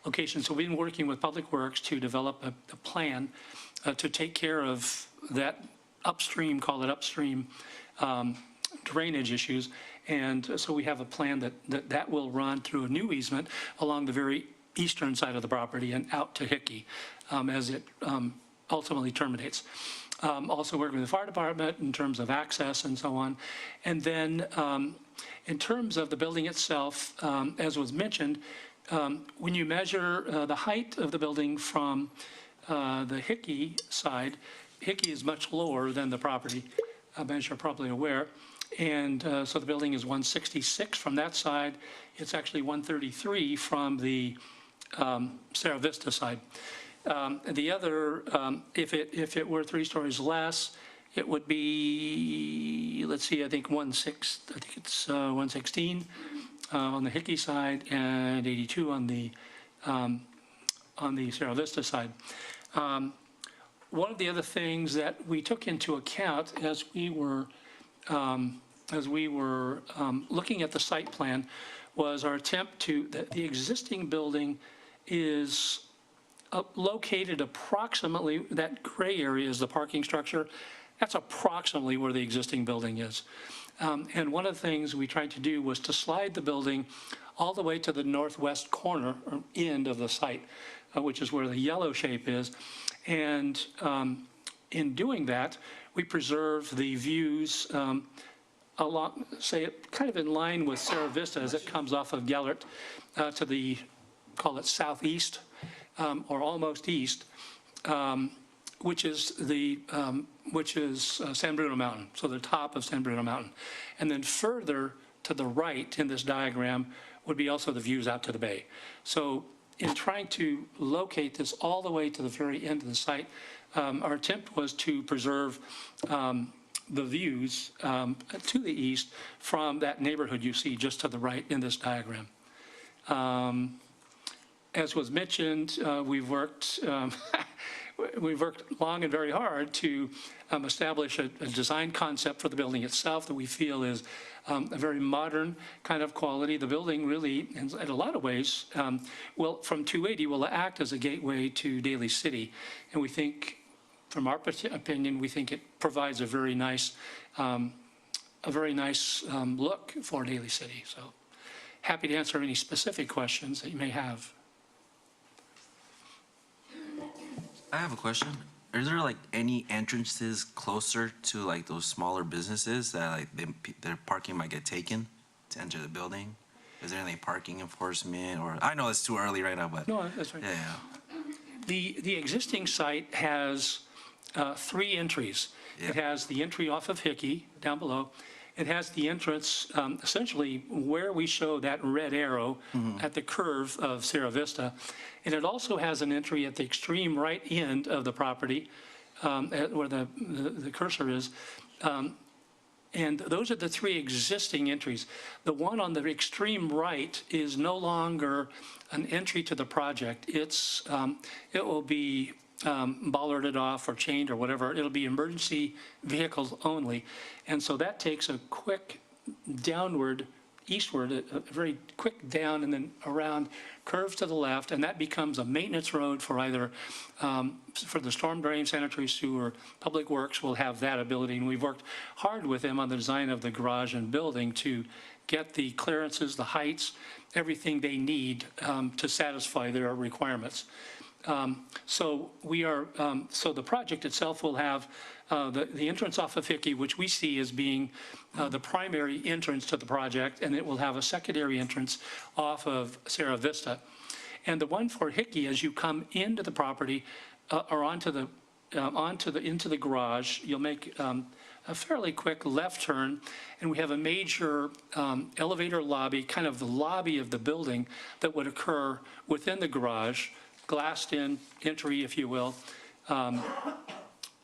location. So we've been working with Public Works to develop a plan to take care of that upstream, call it upstream, drainage issues. And so we have a plan that will run through a new easement along the very eastern side of the property and out to Hickey as it ultimately terminates. Also working with the fire department in terms of access and so on. And then in terms of the building itself, as was mentioned, when you measure the height of the building from the Hickey side, Hickey is much lower than the property, as you're probably aware. And so the building is 166 from that side, It's actually 133 from the Sierra Vista side. The other, if it were 3 stories less, it would be, let's see, I think it's 116 on the Hickey side and 82 on the Sierra Vista side. One of the other things that we took into account as we were looking at the site plan was our attempt to, the existing building is located approximately, that gray area is the parking structure. That's approximately where the existing building is. And one of the things we tried to do was to slide the building all the way to the northwest corner or end of the site, which is where the yellow shape is. And in doing that, we preserve the views along, say, kind of in line with Sierra Vista as it comes off of Gellert to the, call it southeast or almost east, which is San Bruno Mountain, so the top of San Bruno Mountain. And then further to the right in this diagram would be also the views out to the bay. So in trying to locate this all the way to the very end of the site, our attempt was to preserve the views to the east from that neighborhood you see just to the right in this diagram. As was mentioned, we've worked long and very hard to establish a design concept for the building itself that we feel is a very modern kind of quality. The building really, in a lot of ways, will, from 280, will act as a gateway to Daly City. And we think, from our opinion, we think it provides a very nice look for Daly City. So happy to answer any specific questions that you may have. I have a question. Is there like any entrances closer to like those smaller businesses that like their parking might get taken to enter the building? Is there any parking enforcement or, I know it's too early right now, but. No, that's right. Yeah. The existing site has 3 entries. Yeah. It has the entry off of Hickey down below. It has the entrance essentially where we show that red arrow at the curve of Sierra Vista. And it also has an entry at the extreme right end of the property where the cursor is. And those are the 3 existing entries. The one on the extreme right is no longer an entry to the project. It will be bollarded off or chained or whatever. It'll be emergency vehicles only. And so that takes a quick downward, eastward, a very quick down and then around, curves to the left, and that becomes a maintenance road for either, for the storm drain, sanitary sewer, public works will have that ability. And we've worked hard with them on the design of the garage and building to get the clearances, the heights, everything they need to satisfy their requirements. So the project itself will have the entrance off of Hickey, which we see as being the primary entrance to the project, and it will have a secondary entrance off of Sierra Vista. And the one for Hickey, as you come into the property or into the garage, you'll make a fairly quick left turn, and we have a major elevator lobby, kind of the lobby of the building that would occur within the garage, glassed-in entry, if you will,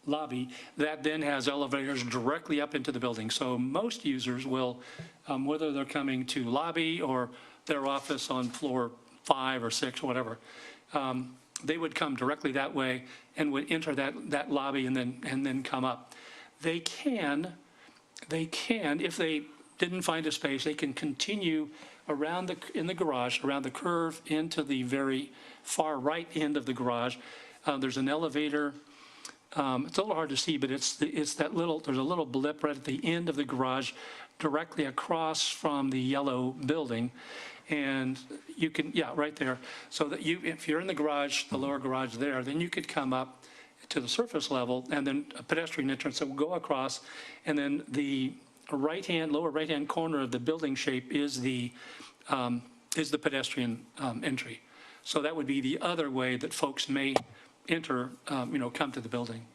lobby, that then has elevators directly up into the building. So most users will, whether they're coming to lobby or their office on floor 5 or 6 or whatever, they would come directly that way and would enter that lobby and then come up. They can, if they didn't find a space, they can continue around in the garage, around the curve into the very far right end of the garage. There's an elevator. It's a little hard to see, but it's that little, there's a little blip right at the end of the garage directly across from the yellow building. And you can, yeah, right there. So that if you're in the garage, the lower garage there, then you could come up to the surface level and then a pedestrian entrance that will go across. And then the lower right-hand corner of the building shape is the pedestrian entry. So that would be the other way that folks may enter, come to the building.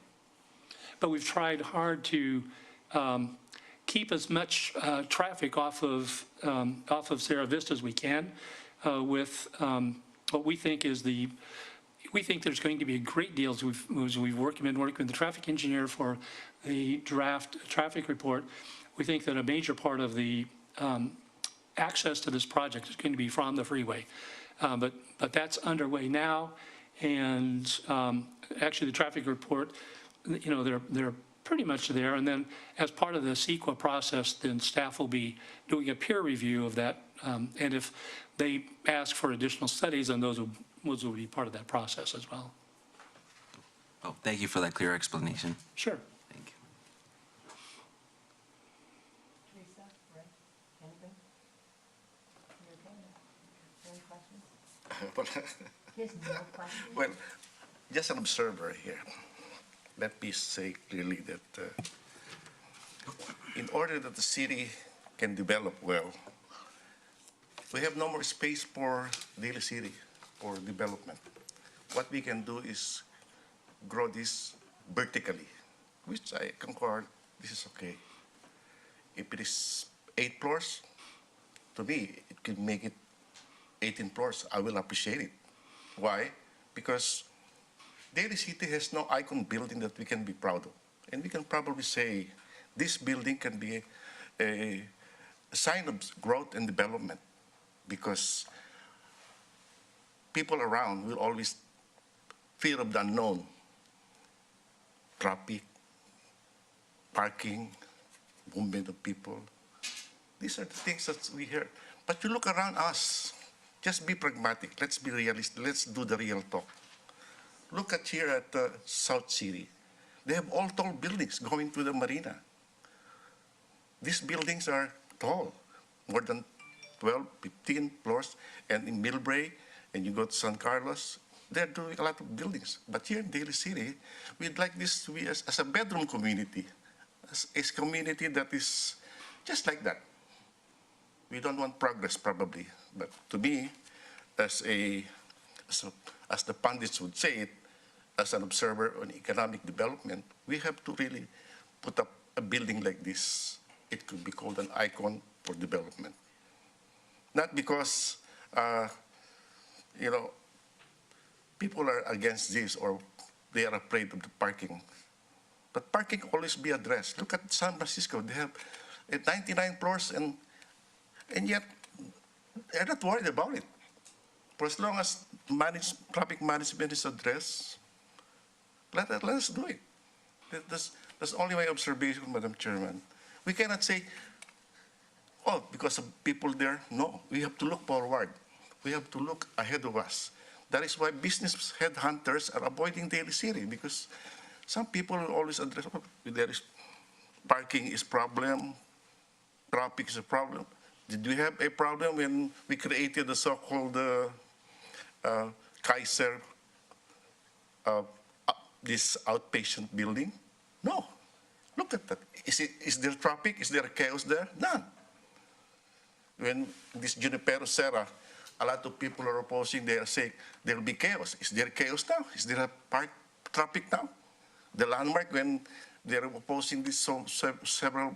But we've tried hard to keep as much traffic off of Sierra Vista as we can with what we think is we think there's going to be a great deal, as we've been working with the traffic engineer for the draft traffic report. We think that a major part of the access to this project is going to be from the freeway. But that's underway now. And actually, the traffic report, they're pretty much there. And then as part of the CEQA process, then staff will be doing a peer review of that. And if they ask for additional studies, then those will be part of that process as well. Oh, thank you for that clear explanation. Sure. Thank you. Teresa, Rick, anything? You okay? Any questions? He has no questions? Well, just an observer here. Let me say clearly that in order that the city can develop well, we have no more space for Daly City or development. What we can do is grow this vertically, which I concur, this is okay. If it is 8 floors, to me, it could make it 18 floors. I will appreciate it. Why? Because Daly City has no icon building that we can be proud of. And we can probably say this building can be a sign of growth and development, because people around will always fear of the unknown. Traffic, parking, movement of people. These are the things that we hear. But you look around us, just be pragmatic. Let's be realistic. Let's do the real talk. Look at here at South City. They have all tall buildings going to the marina. These buildings are tall, more than 12, 15 floors. And in Millbrae, and you go to San Carlos, they're doing a lot of buildings. But here in Daly City, we'd like this to be as a bedroom community, as a community that is just like that. We don't want progress, probably. But to me, as the pundits would say it, as an observer on economic development, we have to really put up a building like this. It could be called an icon for development. Not because, people are against this or they are afraid of the parking. But parking always be addressed. Look at San Francisco. They have 99 floors and yet they're not worried about it. For as long as traffic management is addressed, let us do it. That's only my observation, Madam Chairman. We cannot say, oh, because of people there. No, we have to look forward. We have to look ahead of us. That is why business headhunters are avoiding Daly City, because some people will always address, oh, there is parking is problem, traffic is a problem. Did we have a problem when we created the so-called Kaiser, this outpatient building? No. Look at that. Is there traffic? Is there chaos there? None. When this Junipero Serra, a lot of people are opposing, they are saying there will be chaos. Is there chaos now? Is there a traffic now? The landmark, when they're opposing this several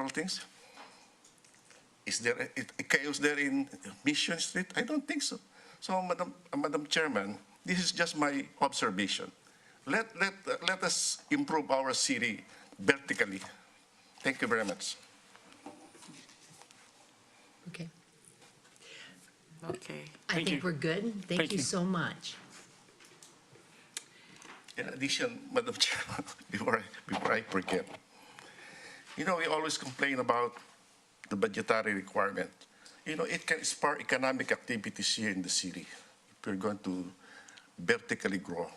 things, is there a chaos there in Mission Street? I don't think so. So, Madam Chairman, this is just my observation. Let us improve our city vertically. Thank you very much. Okay. Okay. I think we're good. Thank you you. so much. In addition, Madam Chairman, before I forget, we always complain about the budgetary requirement. It can spark economic activities here in the city if we're going to vertically grow.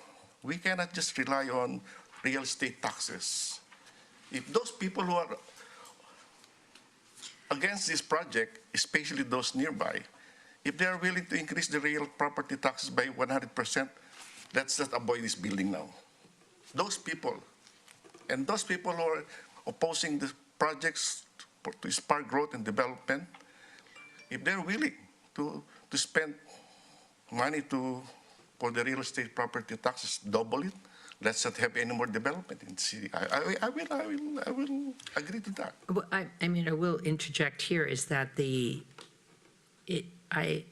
We cannot just rely on real estate taxes. If those people who are against this project, especially those nearby, if they are willing to increase the real property taxes by 100%, let's just avoid this building now. Those people, and those people who are opposing the projects to spark growth and development, if they're willing to spend money for the real estate property taxes, double it, let's not have any more development in the city. I will agree to that. Well, I mean, I will interject here is that I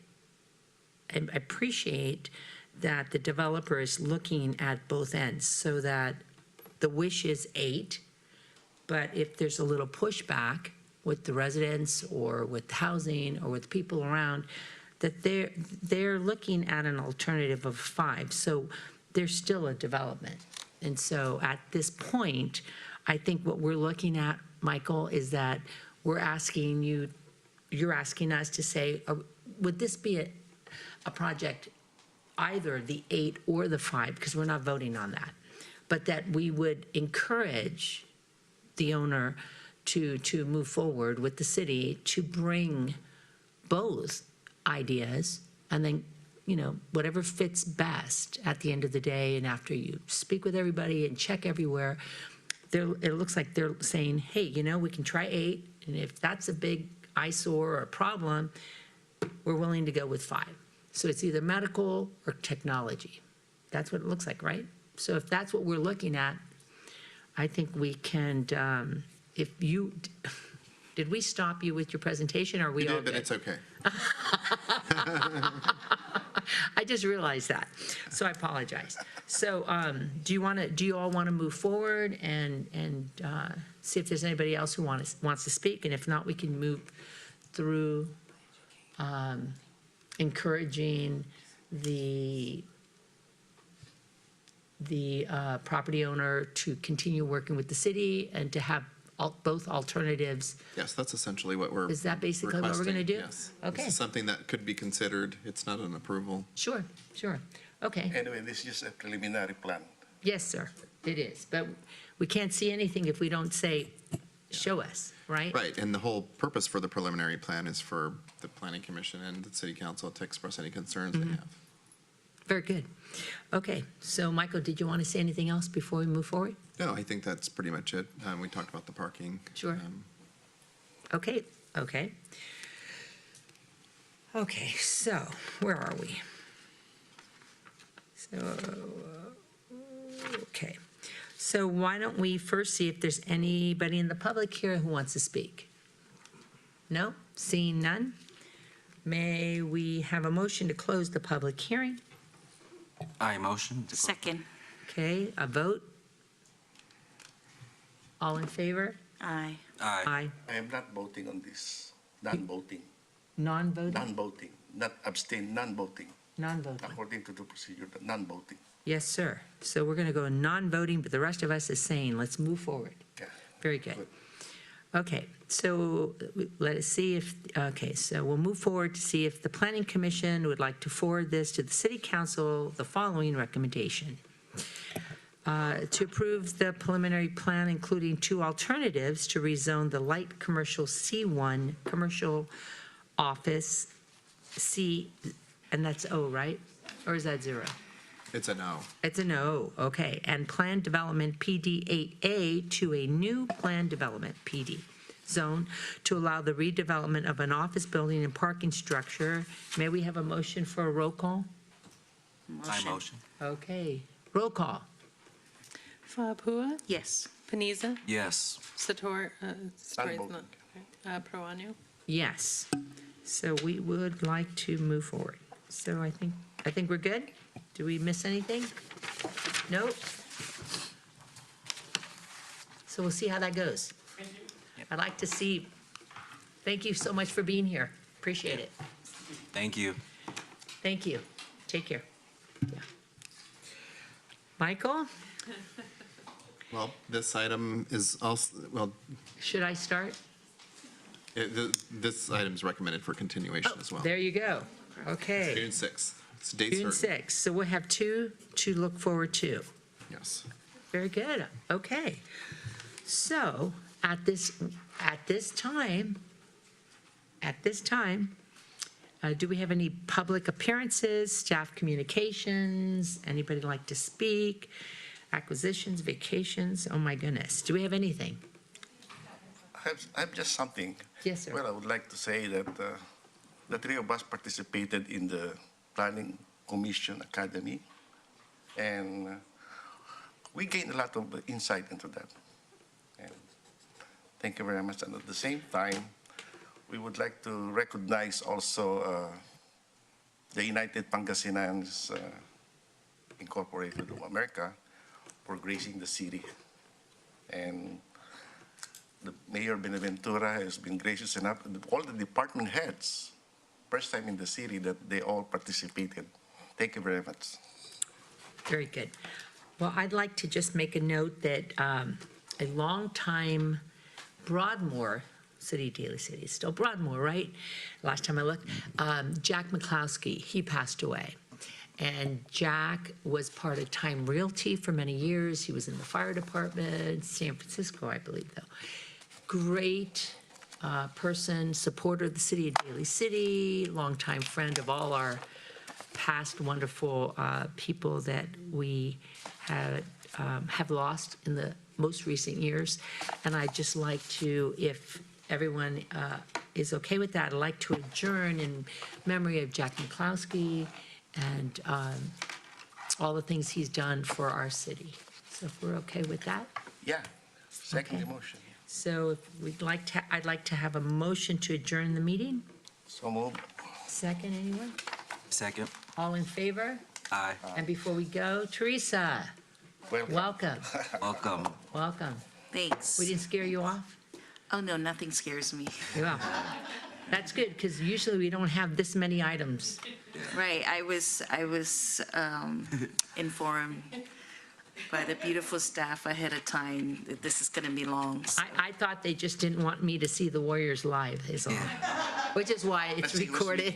appreciate that the developer is looking at both ends so that the wish is 8, but if there's a little pushback with the residents or with housing or with people around, that they're looking at an alternative of 5. So there's still a development. And so at this point, I think what we're looking at, Michael, is that you're asking us to say, would this be a project, either the 8 or the 5, because we're not voting on that, but that we would encourage the owner to move forward with the city to bring both ideas, and then, whatever fits best at the end of the day, and after you speak with everybody and check everywhere, it looks like they're saying, hey, we can try 8, and if that's a big eyesore or a problem, we're willing to go with 5. So it's either medical or technology. That's what it looks like, right? So if that's what we're looking at, I think we can, did we stop you with your presentation, or are we You all did, but good? it's okay. I just realized that, so I apologize. So do you all want to move forward and see if there's anybody else who wants to speak? And if not, we can move through encouraging the property owner to continue working with the city and to have both alternatives. Yes, that's essentially what we're Is that basically what we're gonna requesting, do? Yes. Okay. This is something that could be considered. It's not an approval. Sure. Okay. Anyway, this is just a preliminary plan. Yes, sir, it is. But we can't see anything if we don't say, show us, right? Right, and the whole purpose for the preliminary plan is for the planning commission and the city council to express any concerns they have. Very good. Okay, so Michael, did you want to say anything else before we move forward? No, I think that's pretty much it. We talked about the parking. Sure. Okay. Okay, so where are we? So why don't we first see if there's anybody in the public here who wants to speak? No? Seeing none? May we have a motion to close the public hearing? I motion to. Second. Okay, a vote? All in favor? Aye. Aye. I am not voting on this, non-voting, Non-voting? not abstain, non-voting, Non-voting. according to the procedure, non-voting. Yes, sir. So we're going to go non-voting, but the rest of us is saying, let's move forward. Yeah. Very good. Okay, so let us see so we'll move forward to see if the Planning Commission would like to forward this to the City Council, the following recommendation. To approve the preliminary plan, including 2 alternatives to rezone the light commercial C1 commercial office C, and that's O, right? Or is that 0? It's a no. It's a no, okay. And planned development PD 8A to a new planned development PD zone to allow the redevelopment of an office building and parking structure. May we have a motion for a roll call? I motion. Okay, roll call. Fapua, Yes. Paniza, Yes. Sator, Satori is Non-voting. not, Proano. Yes. So we would like to move forward. So I think we're good? Do we miss anything? Nope. So we'll see how that goes. I'd like to see, thank you so much for being here. Appreciate it. Thank you. Thank you. Take care. Yeah. Michael, Well, this item is also, well, should I start? this item is recommended for continuation as well. There you go. Okay. June 6th. It's date June certain. 6th. So we'll have 2 to look forward to. Yes. Very good. Okay. So at this time, do we have any public appearances, staff communications? Anybody like to speak? Acquisitions, vacations? Oh my goodness. Do we have anything? I have just something. Yes, sir. Well, I would like to say that the 3 of us participated in the Planning Commission Academy, and we gained a lot of insight into that. And thank you very much. And at the same time, we would like to recognize also the United Pangasinans Incorporated of America for gracing the city. And the Mayor Benaventura has been gracious enough, all the department heads, first time in the city that they all participated. Thank you very much. Very good. Well, I'd like to just make a note that a longtime Broadmoor City, Daly City, it's still Broadmoor, right? Last time I looked, Jack McCloskey, he passed away. And Jack was part of Time Realty for many years. He was in the fire department, San Francisco, I believe, though. Great person, supporter of the city of Daly City, longtime friend of all our past wonderful people that we have lost in the most recent years. And I'd just like to, if everyone is okay with that, I'd like to adjourn in memory of Jack McCloskey and all the things he's done for our city. So if we're okay with that? Yeah, second Okay. motion. So if I'd like to have a motion to adjourn the meeting. So moved. Second, anyone? Second. All in favor? Aye. And before we go, Teresa, welcome, Welcome. welcome. Thanks. We didn't scare you off? Oh, no, nothing scares me. Well, that's good, because usually we don't have this many items. Right, I was informed by the beautiful staff ahead of time that this is going to be long. I thought they just didn't want me to see the Warriors live, is all, which is why it's Let's see who's recorded.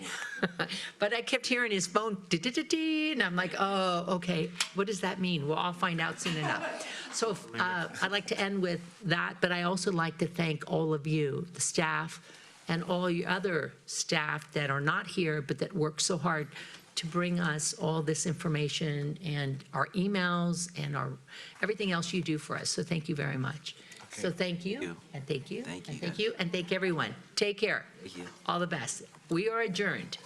But I kept hearing his phone, "Dee-dee-dee-dee," and I'm like, oh, okay, what does that mean? Well, I'll find out soon enough. So I'd like to end with that, but I also like to thank all of you, the staff, and all your other staff that are not here, but that work so hard to bring us all this information and our emails and everything else you do for us. So thank you very much. So thank you, you. and thank you, Thank and you. thank you, and thank everyone. Take care. Thank you. All the best. We are adjourned.